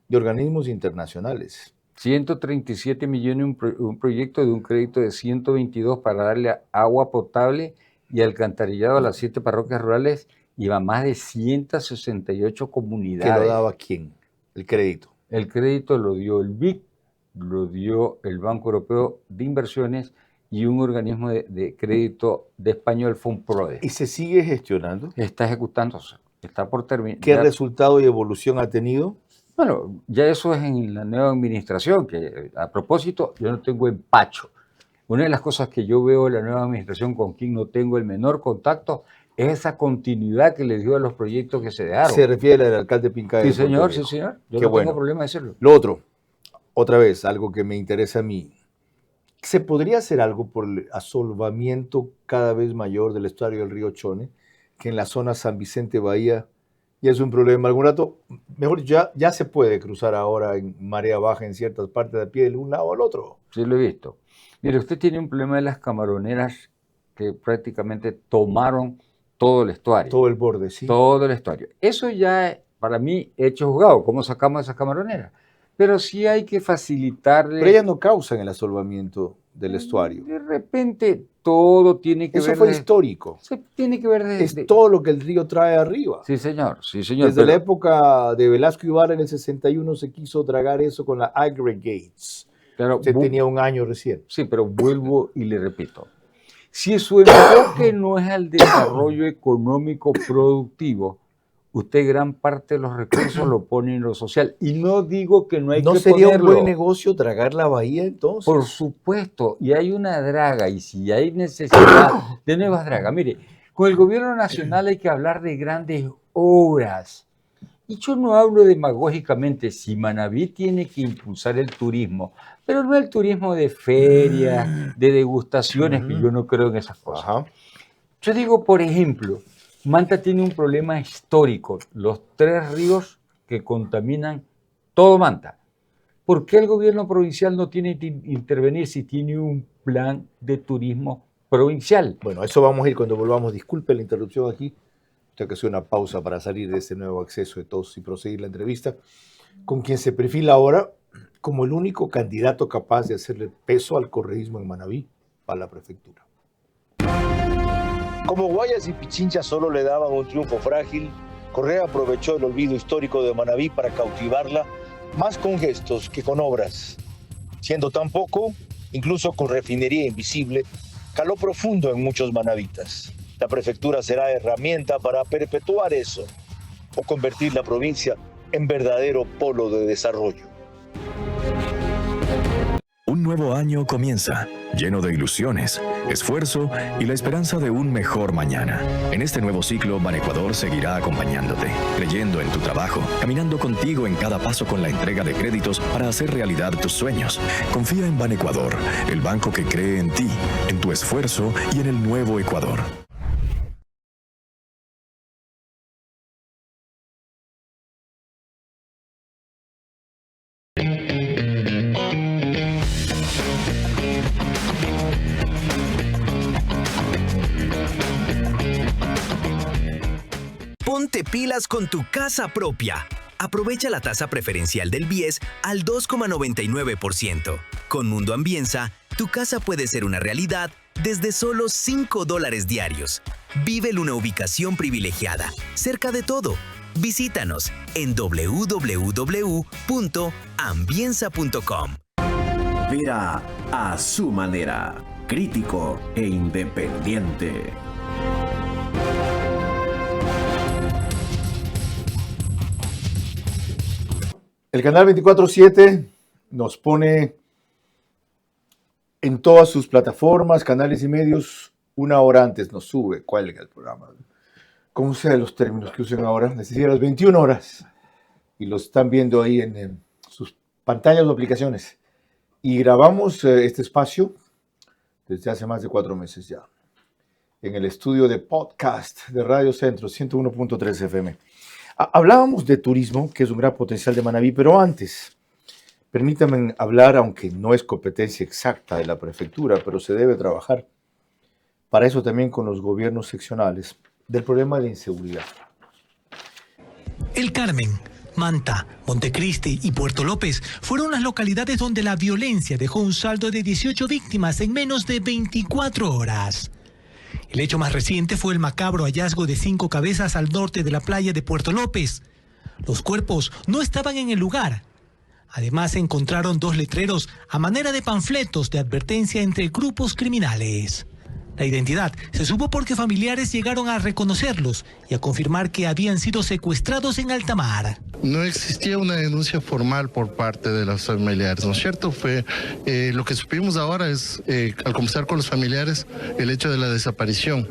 de organismos internacionales. 137 millones, un proyecto de un crédito de 122 para darle agua potable y alcantarillado a las 7 parroquias rurales iba más de 168 comunidades. ¿Que lo daba quién? El crédito. El crédito lo dio el BIC, lo dio el Banco Europeo de Inversiones y un organismo de crédito de español, Fonprode. ¿Y se sigue gestionando? Está ejecutándose, está por terminar. ¿Qué resultado y evolución ha tenido? Bueno, ya eso es en la nueva administración, que a propósito, yo no tengo empacho. Una de las cosas que yo veo en la nueva administración con quien no tengo el menor contacto es esa continuidad que le dio a los proyectos que se dejaron. Se refiere al alcalde Pincay. Sí, señor, sí, señor. Yo no tengo problema de decirlo. Lo otro, otra vez, algo que me interesa a mí. ¿Se podría hacer algo por el asolvamiento cada vez mayor del estuario del río Chone, que en la zona San Vicente Bahía ya es un problema? Algún rato, mejor ya se puede cruzar ahora en marea baja en ciertas partes de pie de un lado al otro. Sí, lo he visto. Mire, usted tiene un problema de las camaroneras que prácticamente tomaron todo el estuario. Todo el borde, sí. Todo el estuario. Eso ya, para mí, hecho jugado. ¿Cómo sacamos esas camaroneras? Pero sí hay que facilitarle... Pero ellas no causan el asolvamiento del estuario. De repente, todo tiene que ver... Eso fue histórico. Se tiene que ver Es todo lo que el río trae arriba. Sí, señor. Sí, señor. Desde la época de Velasco Ibarra en el 61 se quiso tragar eso con la aggregates. Pero se tenía un año recién. Sí, pero vuelvo y le repito. Si su enfoque no es al desarrollo económico productivo, usted gran parte de los recursos lo pone en lo social. Y no digo que no hay que ponerlo. ¿No sería un buen negocio dragar la bahía entonces? Por supuesto. Y hay una draga. Y si hay necesidad de nuevas dragas. Mire, con el gobierno nacional hay que hablar de grandes obras. Y yo no hablo demagógicamente. Si Manabí tiene que impulsar el turismo, pero no el turismo de ferias, de degustaciones, que yo no creo en esas cosas. Yo digo, por ejemplo, Manta tiene un problema histórico, los 3 ríos que contaminan todo Manta. ¿Por qué el gobierno provincial no tiene que intervenir si tiene un plan de turismo provincial? Bueno, a eso vamos a ir cuando volvamos. Disculpe la interrupción aquí. Tengo que hacer una pausa para salir de ese nuevo acceso de todos y proseguir la entrevista con quien se perfila ahora como el único candidato capaz de hacerle peso al correísmo en Manabí para la prefectura. Como Guayas y Pichincha solo le daban un triunfo frágil, Correa aprovechó el olvido histórico de Manabí para cautivarla, más con gestos que con obras. Siendo tan poco, incluso con refinería invisible, caló profundo en muchos manavitas. La prefectura será herramienta para perpetuar eso o convertir la provincia en verdadero polo de desarrollo. Un nuevo año comienza, lleno de ilusiones, esfuerzo y la esperanza de un mejor mañana. En este nuevo ciclo, Banecuador seguirá acompañándote, creyendo en tu trabajo, caminando contigo en cada paso con la entrega de créditos para hacer realidad tus sueños. Confía en Banecuador, el banco que cree en ti, en tu esfuerzo y en el nuevo Ecuador. Ponte pilas con tu casa propia. Aprovecha la tasa preferencial del BIES al 2,99%. Con Mundo Ambienza, tu casa puede ser una realidad desde solo $5 diarios. Vive en una ubicación privilegiada, cerca de todo. Visítanos en www.ambienza.com. Vera a su manera, crítico e independiente. El canal 24/7 nos pone en todas sus plataformas, canales y medios, 1 hora antes nos sube, cuelga el programa. ¿Cómo sean los términos que usen ahora? Es decir, a las 21 horas. Y lo están viendo ahí en sus pantallas o aplicaciones. Y grabamos este espacio desde hace más de 4 meses ya. En el estudio de podcast de Radio Centro, 101.3 FM. Hablábamos de turismo, que es un gran potencial de Manabí, pero antes, permítanme hablar, aunque no es competencia exacta de la prefectura, pero se debe trabajar para eso también con los gobiernos seccionales, del problema de inseguridad. El Carmen, Manta, Montecristi y Puerto López fueron las localidades donde la violencia dejó un saldo de 18 víctimas en menos de 24 horas. El hecho más reciente fue el macabro hallazgo de 5 cabezas al norte de la playa de Puerto López. Los cuerpos no estaban en el lugar. Además, se encontraron 2 letreros a manera de panfletos de advertencia entre grupos criminales. La identidad se supo porque familiares llegaron a reconocerlos y a confirmar que habían sido secuestrados en alta mar. No existía una denuncia formal por parte de los familiares, ¿no es cierto? Lo que supimos ahora es, al conversar con los familiares, el hecho de la desaparición,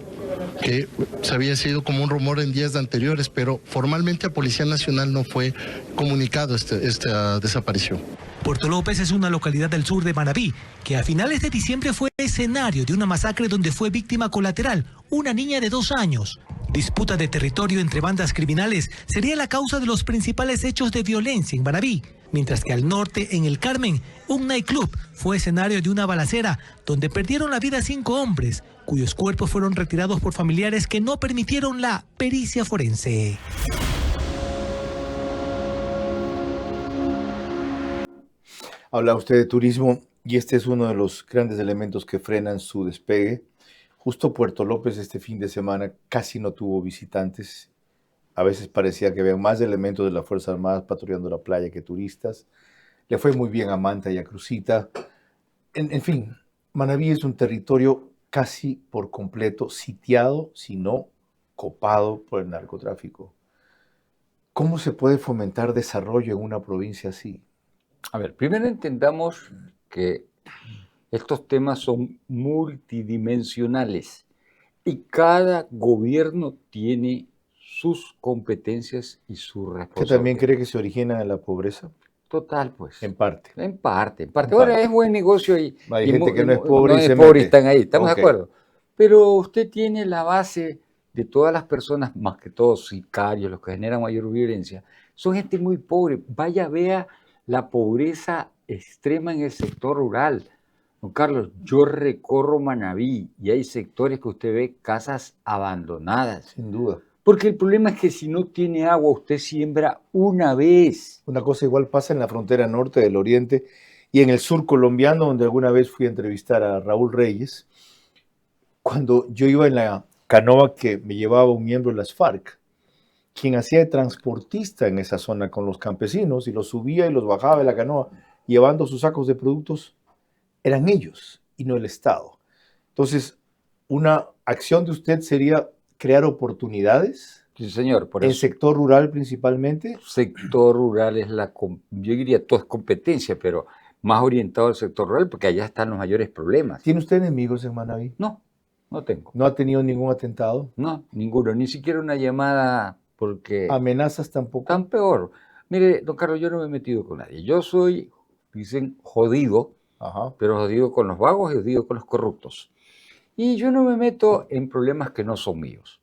que se había sido como un rumor en días anteriores, pero formalmente a Policía Nacional no fue comunicado esta desaparición. Puerto López es una localidad del sur de Manabí, que a finales de diciembre fue escenario de una masacre donde fue víctima colateral una niña de 2 años. Disputa de territorio entre bandas criminales sería la causa de los principales hechos de violencia en Manabí, mientras que al norte, en El Carmen, un nightclub fue escenario de una balacera donde perdieron la vida 5 hombres, cuyos cuerpos fueron retirados por familiares que no permitieron la pericia forense. Habla usted de turismo y este es uno de los grandes elementos que frenan su despegue. Justo Puerto López este fin de semana casi no tuvo visitantes. A veces parecía que había más elementos de las Fuerzas Armadas patrullando la playa que turistas. Le fue muy bien a Manta y a Crucita. En fin, Manabí es un territorio casi por completo sitiado, si no copado por el narcotráfico. ¿Cómo se puede fomentar desarrollo en una provincia así? A ver, primero entendamos que estos temas son multidimensionales y cada gobierno tiene sus competencias y su responsabilidad. ¿Usted también cree que se origina en la pobreza? Total, pues. En parte. En parte. Ahora es buen negocio y hay gente que no es pobre y están ahí, estamos de acuerdo. Pero usted tiene la base de todas las personas, más que todos sicarios, los que generan mayor violencia, son gente muy pobre. Vaya, vea la pobreza extrema en el sector rural. Don Carlos, yo recorro Manabí y hay sectores que usted ve casas abandonadas. Sin duda. Porque el problema es que si no tiene agua, usted siembra una vez. Una cosa igual pasa en la frontera norte del oriente y en el sur colombiano, donde alguna vez fui a entrevistar a Raúl Reyes, cuando yo iba en la canoa que me llevaba un miembro de las FARC, quien hacía de transportista en esa zona con los campesinos y los subía y los bajaba de la canoa llevando sus sacos de productos, eran ellos y no el Estado. Entonces, una acción de usted sería crear oportunidades. Sí, señor. Por ¿En eso, sector rural principalmente? Sector rural es yo diría todo es competencia, pero más orientado al sector rural porque allá están los mayores problemas. ¿Tiene usted enemigos en Manabí? No, no tengo. ¿No ha tenido ningún atentado? No, ninguno, ni siquiera una llamada porque... ¿Amenazas tampoco? Tan peor. Mire, don Carlos, yo no me he metido con nadie. Yo soy, dicen, jodido, pero jodido con los vagos y jodido con los corruptos. Y yo no me meto en problemas que no son míos.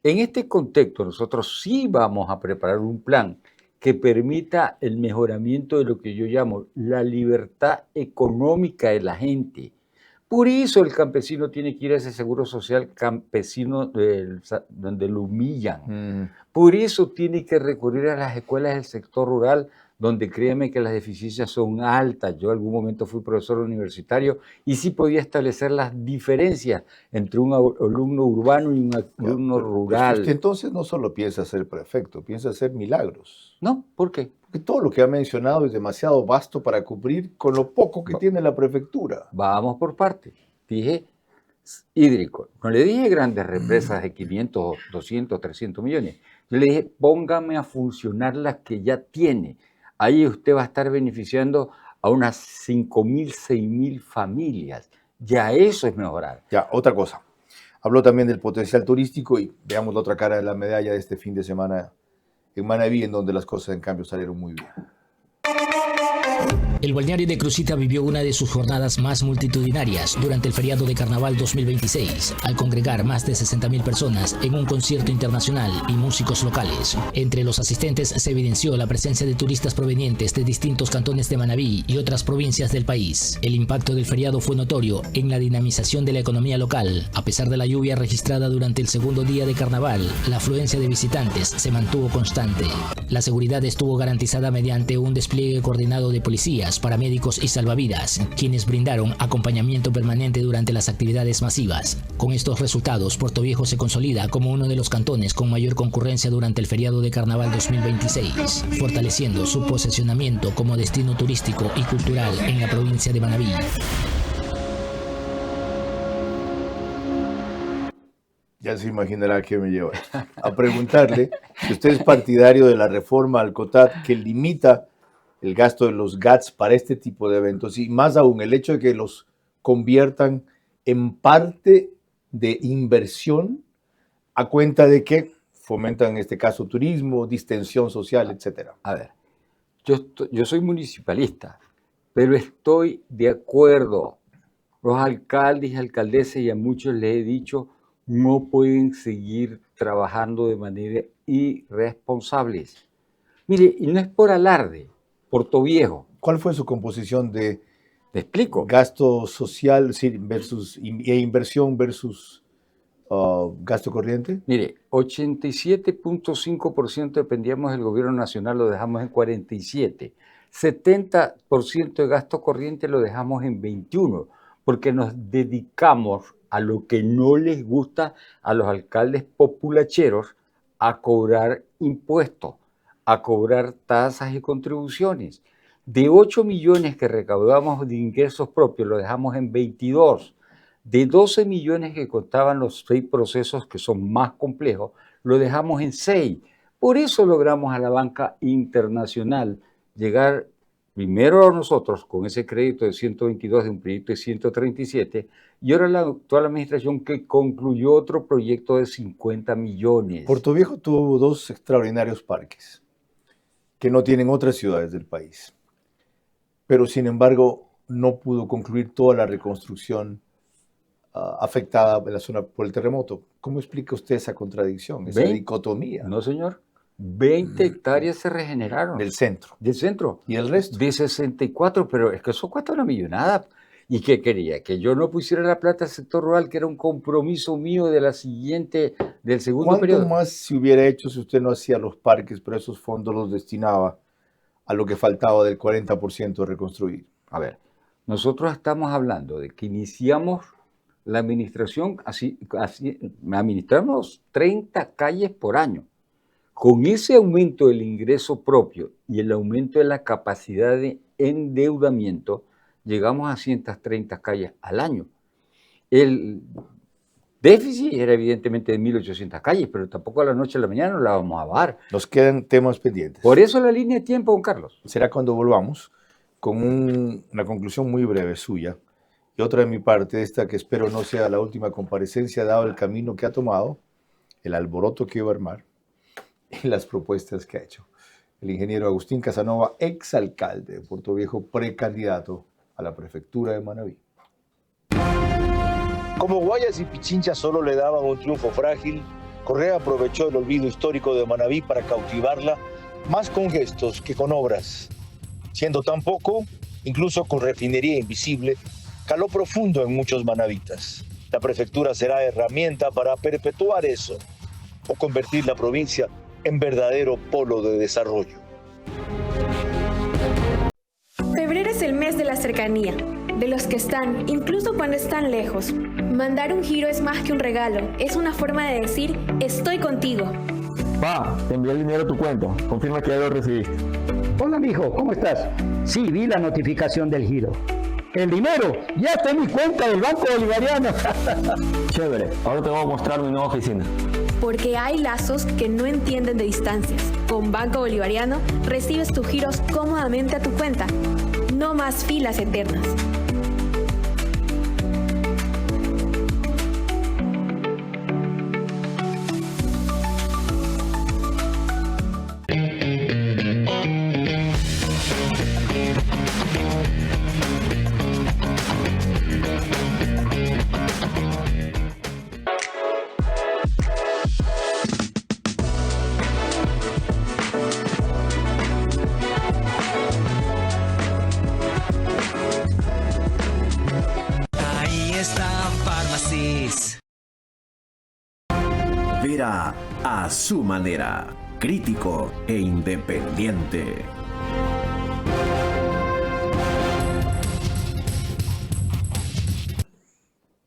En este contexto, nosotros sí vamos a preparar un plan que permita el mejoramiento de lo que yo llamo la libertad económica de la gente. Por eso el campesino tiene que ir a ese seguro social campesino donde lo humillan. Por eso tiene que recurrir a las escuelas del sector rural, donde créeme que las deficiencias son altas. Yo en algún momento fui profesor universitario y sí podía establecer las diferencias entre un alumno urbano y un alumno rural. Usted entonces no solo piensa ser prefecto, piensa hacer milagros. No, ¿por qué? Porque todo lo que ha mencionado es demasiado vasto para cubrir con lo poco que tiene la prefectura. Vamos por partes. Dije hídrico. No le dije grandes represas de 500, 200, 300 millones. Yo le dije, póngame a funcionar las que ya tiene. Ahí usted va a estar beneficiando a unas 5.000, 6.000 familias. Ya eso es mejorar. Ya, otra cosa. Habló también del potencial turístico y veamos la otra cara de la medalla de este fin de semana en Manabí, en donde las cosas en cambio salieron muy bien. El balneario de Crucita vivió una de sus jornadas más multitudinarias durante el feriado de Carnaval 2026, al congregar más de 60.000 personas en un concierto internacional y músicos locales. Entre los asistentes se evidenció la presencia de turistas provenientes de distintos cantones de Manabí y otras provincias del país. El impacto del feriado fue notorio en la dinamización de la economía local. A pesar de la lluvia registrada durante el segundo día de Carnaval, la afluencia de visitantes se mantuvo constante. La seguridad estuvo garantizada mediante un despliegue coordinado de policías, paramédicos y salvavidas, quienes brindaron acompañamiento permanente durante las actividades masivas. Con estos resultados, Portoviejo se consolida como uno de los cantones con mayor concurrencia durante el feriado de Carnaval 2026, fortaleciendo su posicionamiento como destino turístico y cultural en la provincia de Manabí. Ya se imaginará qué me lleva a preguntarle si usted es partidario de la reforma al COTAD que limita el gasto de los GATS para este tipo de eventos y más aún el hecho de que los conviertan en parte de inversión a cuenta de que fomentan en este caso turismo, distensión social, etcétera. A ver, yo soy municipalista, pero estoy de acuerdo. Los alcaldes y alcaldesas, y a muchos les he dicho, no pueden seguir trabajando de manera irresponsable. Mire, y no es por alarde, Portoviejo. ¿Cuál fue su composición de explico. Gasto social versus inversión versus gasto corriente? Mire, 87.5% dependíamos del gobierno nacional, lo dejamos en 47%. 70% de gasto corriente lo dejamos en 21%, porque nos dedicamos a lo que no les gusta a los alcaldes populacheros, a cobrar impuestos, a cobrar tasas y contribuciones. De 8 millones que recaudamos de ingresos propios, lo dejamos en 22. De 12 millones que costaban los 6 procesos que son más complejos, lo dejamos en 6. Por eso logramos a la banca internacional llegar primero a nosotros con ese crédito de 122 de un proyecto de 137 y ahora la actual administración que concluyó otro proyecto de 50 millones. Portoviejo tuvo 2 extraordinarios parques que no tienen otras ciudades del país, pero sin embargo no pudo concluir toda la reconstrucción afectada en la zona por el terremoto. ¿Cómo explica usted esa contradicción, esa dicotomía? No, señor. 20 hectáreas se regeneraron. Del centro. Del centro. ¿Y el resto? De 64, pero es que eso cuesta una millonada. ¿Y qué quería? Que yo no pusiera la plata al sector rural, que era un compromiso mío de la siguiente, del segundo periodo. ¿Cuánto más se hubiera hecho si usted no hacía los parques, pero esos fondos los destinaba a lo que faltaba del 40% de reconstruir? A ver, nosotros estamos hablando de que iniciamos la administración, administramos 30 calles por año. Con ese aumento del ingreso propio y el aumento de la capacidad de endeudamiento, llegamos a 130 calles al año. El déficit era evidentemente de 1.800 calles, pero tampoco a la noche a la mañana no la vamos a bajar. Nos quedan temas pendientes. Por eso la línea de tiempo, don Carlos. Será cuando volvamos con una conclusión muy breve suya y otra de mi parte, esta que espero no sea la última comparecencia, dado el camino que ha tomado, el alboroto que iba a armar y las propuestas que ha hecho. El ingeniero Agustín Casanova, exalcalde de Portoviejo, precandidato a la prefectura de Manabí. Como Guayas y Pichincha solo le daban un triunfo frágil, Correa aprovechó el olvido histórico de Manabí para cautivarla, más con gestos que con obras. Siendo tan poco, incluso con refinería invisible, caló profundo en muchos manavitas. La prefectura será herramienta para perpetuar eso o convertir la provincia en verdadero polo de desarrollo. Febrero es el mes de la cercanía, de los que están, incluso cuando están lejos. Mandar un giro es más que un regalo, es una forma de decir, estoy contigo. Pa, te envié el dinero a tu cuenta, confirma que ya lo recibiste. Hola, mijo, ¿cómo estás? Sí, vi la notificación del giro. El dinero ya está en mi cuenta del Banco Bolivariano. Chévere, ahora te voy a mostrar mi nueva oficina. Porque hay lazos que no entienden de distancias. Con Banco Bolivariano recibes tus giros cómodamente a tu cuenta. No más filas eternas. Vera a su manera. crítico e independiente.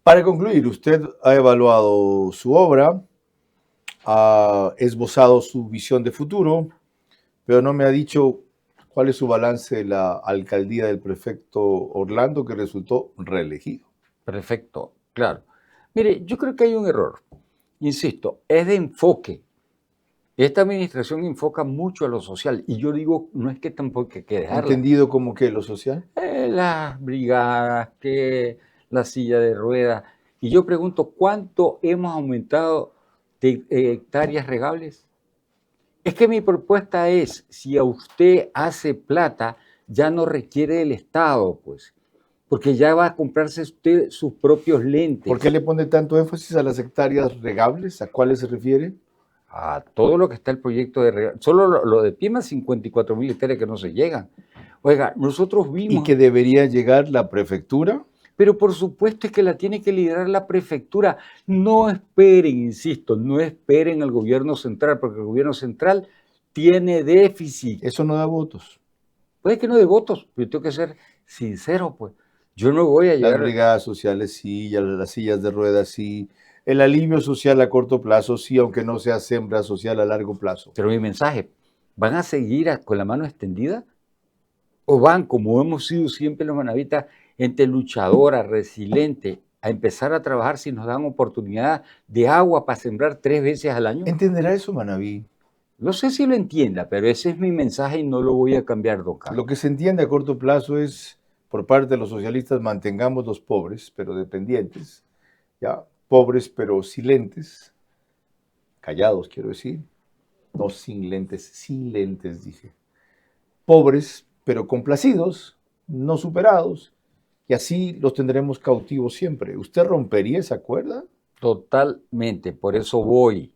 Para concluir, usted ha evaluado su obra, ha esbozado su visión de futuro, pero no me ha dicho cuál es su balance de la alcaldía del prefecto Orlando, que resultó reelegido. Perfecto, claro. Mire, yo creo que hay un error. Insisto, es de enfoque. Esta administración enfoca mucho a lo social. Y yo digo, no es que tampoco hay que dejarla. ¿Entendido como que lo social? Las brigadas, que la silla de ruedas. Y yo pregunto, ¿cuánto hemos aumentado de hectáreas regables? Es que mi propuesta es, si a usted hace plata, ya no requiere del Estado, pues. Porque ya va a comprarse usted sus propios lentes. ¿Por qué le pone tanto énfasis a las hectáreas regables? ¿A cuáles se refiere? A todo lo que está el proyecto de regalo. Solo lo de Piema, 54.000 hectáreas que no se llegan. Oiga, nosotros vimos... ¿Y que debería llegar la prefectura? Pero por supuesto es que la tiene que liderar la prefectura. No esperen, insisto, no esperen al gobierno central, porque el gobierno central tiene déficit. Eso no da votos. Puede que no dé votos, pero tengo que ser sincero, pues. Yo no voy a llegar... Las brigadas sociales sí, las sillas de ruedas sí, el alivio social a corto plazo sí, aunque no sea sembra social a largo plazo. Pero mi mensaje, ¿van a seguir con la mano extendida? ¿O van, como hemos sido siempre los manavitas, gente luchadora, resiliente, a empezar a trabajar si nos dan oportunidad de agua para sembrar 3 veces al año? ¿Entenderá eso, Manaví? No sé si lo entienda, pero ese es mi mensaje y no lo voy a cambiar, don Carlos. Lo que se entiende a corto plazo es, por parte de los socialistas, mantengamos los pobres, pero dependientes, ya, pobres pero silentes, callados quiero decir, no sin lentes, silentes dije, pobres pero complacidos, no superados, y así los tendremos cautivos siempre. ¿Usted rompería esa cuerda? Totalmente, por eso voy,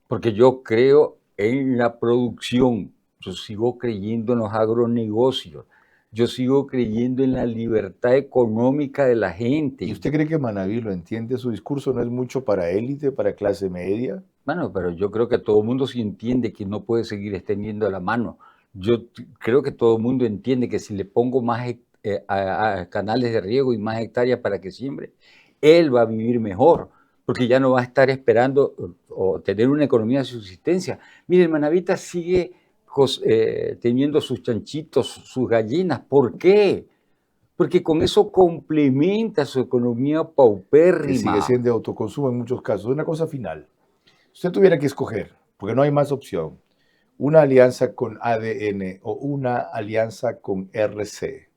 porque yo creo en la producción, yo sigo creyendo en los agronegocios, yo sigo creyendo en la libertad económica de la gente. ¿Y usted cree que Manaví lo entiende? ¿Su discurso no es mucho para élite, para clase media? Bueno, pero yo creo que todo el mundo sí entiende que no puede seguir extendiendo la mano. Yo creo que todo el mundo entiende que si le pongo más a canales de riego y más hectáreas para que siembre, él va a vivir mejor, porque ya no va a estar esperando o tener una economía de subsistencia. Mire, el manavita sigue teniendo sus chanchitos, sus gallinas. ¿Por qué? Porque con eso complementa su economía paupérrima. Que sigue siendo autoconsumo en muchos casos. Una cosa final. Si usted tuviera que escoger, porque no hay más opción, una alianza con ADN o una alianza con RC,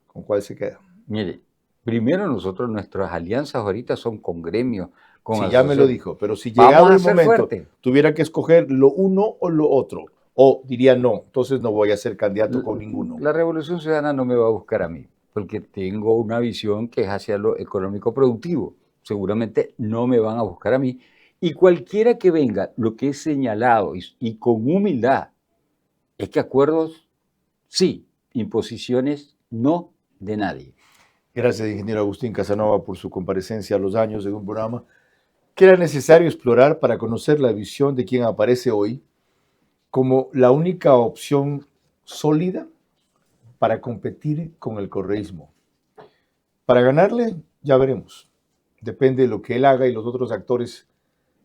¿con cuál se queda? Mire, primero nosotros, nuestras alianzas ahorita son con gremios, con sí, ya me lo dijo, pero si llegado el momento tuviera que escoger lo uno o lo otro, o diría no, entonces no voy a ser candidato con ninguno. La Revolución Ciudadana no me va a buscar a mí, porque tengo una visión que es hacia lo económico productivo. Seguramente no me van a buscar a mí. Y cualquiera que venga, lo que he señalado y con humildad, es que acuerdos sí, imposiciones no de nadie. Gracias, ingeniero Agustín Casanova, por su comparecencia a Los Años en un programa que era necesario explorar para conocer la visión de quien aparece hoy como la única opción sólida para competir con el correísmo. Para ganarle, ya veremos. Depende de lo que él haga y los otros actores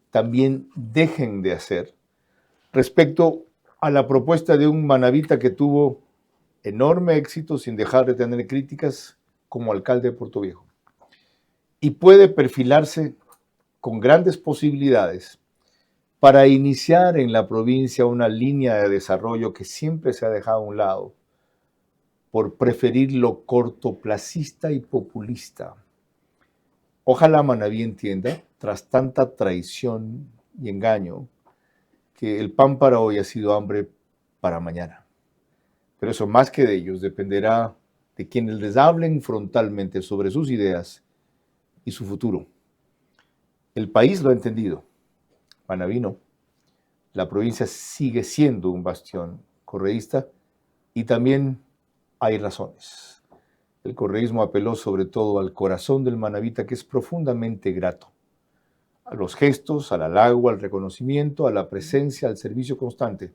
también dejen de hacer respecto a la propuesta de un manavita que tuvo enorme éxito sin dejar de tener críticas como alcalde de Puerto Viejo. Y puede perfilarse con grandes posibilidades para iniciar en la provincia una línea de desarrollo que siempre se ha dejado a un lado por preferir lo cortoplacista y populista. Ojalá Manaví entienda, tras tanta traición y engaño, que el pan para hoy ha sido hambre para mañana. Pero eso más que de ellos dependerá de quienes les hablen frontalmente sobre sus ideas y su futuro. El país lo ha entendido, Manaví no. La provincia sigue siendo un bastión correísta y también hay razones. El correísmo apeló sobre todo al corazón del manavita, que es profundamente grato, a los gestos, al halago, al reconocimiento, a la presencia, al servicio constante,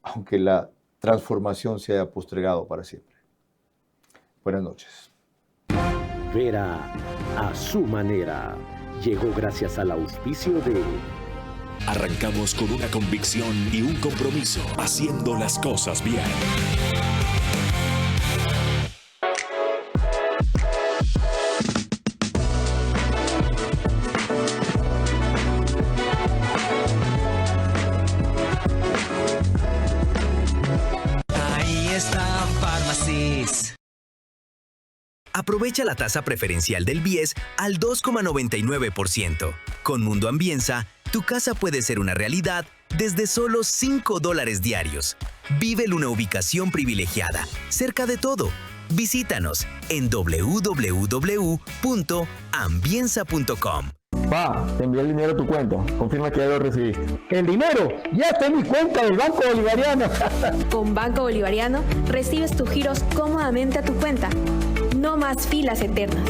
aunque la transformación se haya postergado para siempre. Buenas noches. Vera a su manera. Llegó gracias al auspicio de... Arrancamos con una convicción y un compromiso, haciendo las cosas bien. Ahí está Pharmacies. Aprovecha la tasa preferencial del BIES al 2,99%. Con Mundo Ambienza, tu casa puede ser una realidad desde solo $5 diarios. Vive en una ubicación privilegiada, cerca de todo. Visítanos en www.ambienza.com. Pa, te envié el dinero a tu cuenta. Confirma que ya lo recibiste. El dinero ya está en mi cuenta del Banco Bolivariano. Con Banco Bolivariano recibes tus giros cómodamente a tu cuenta. No más filas eternas.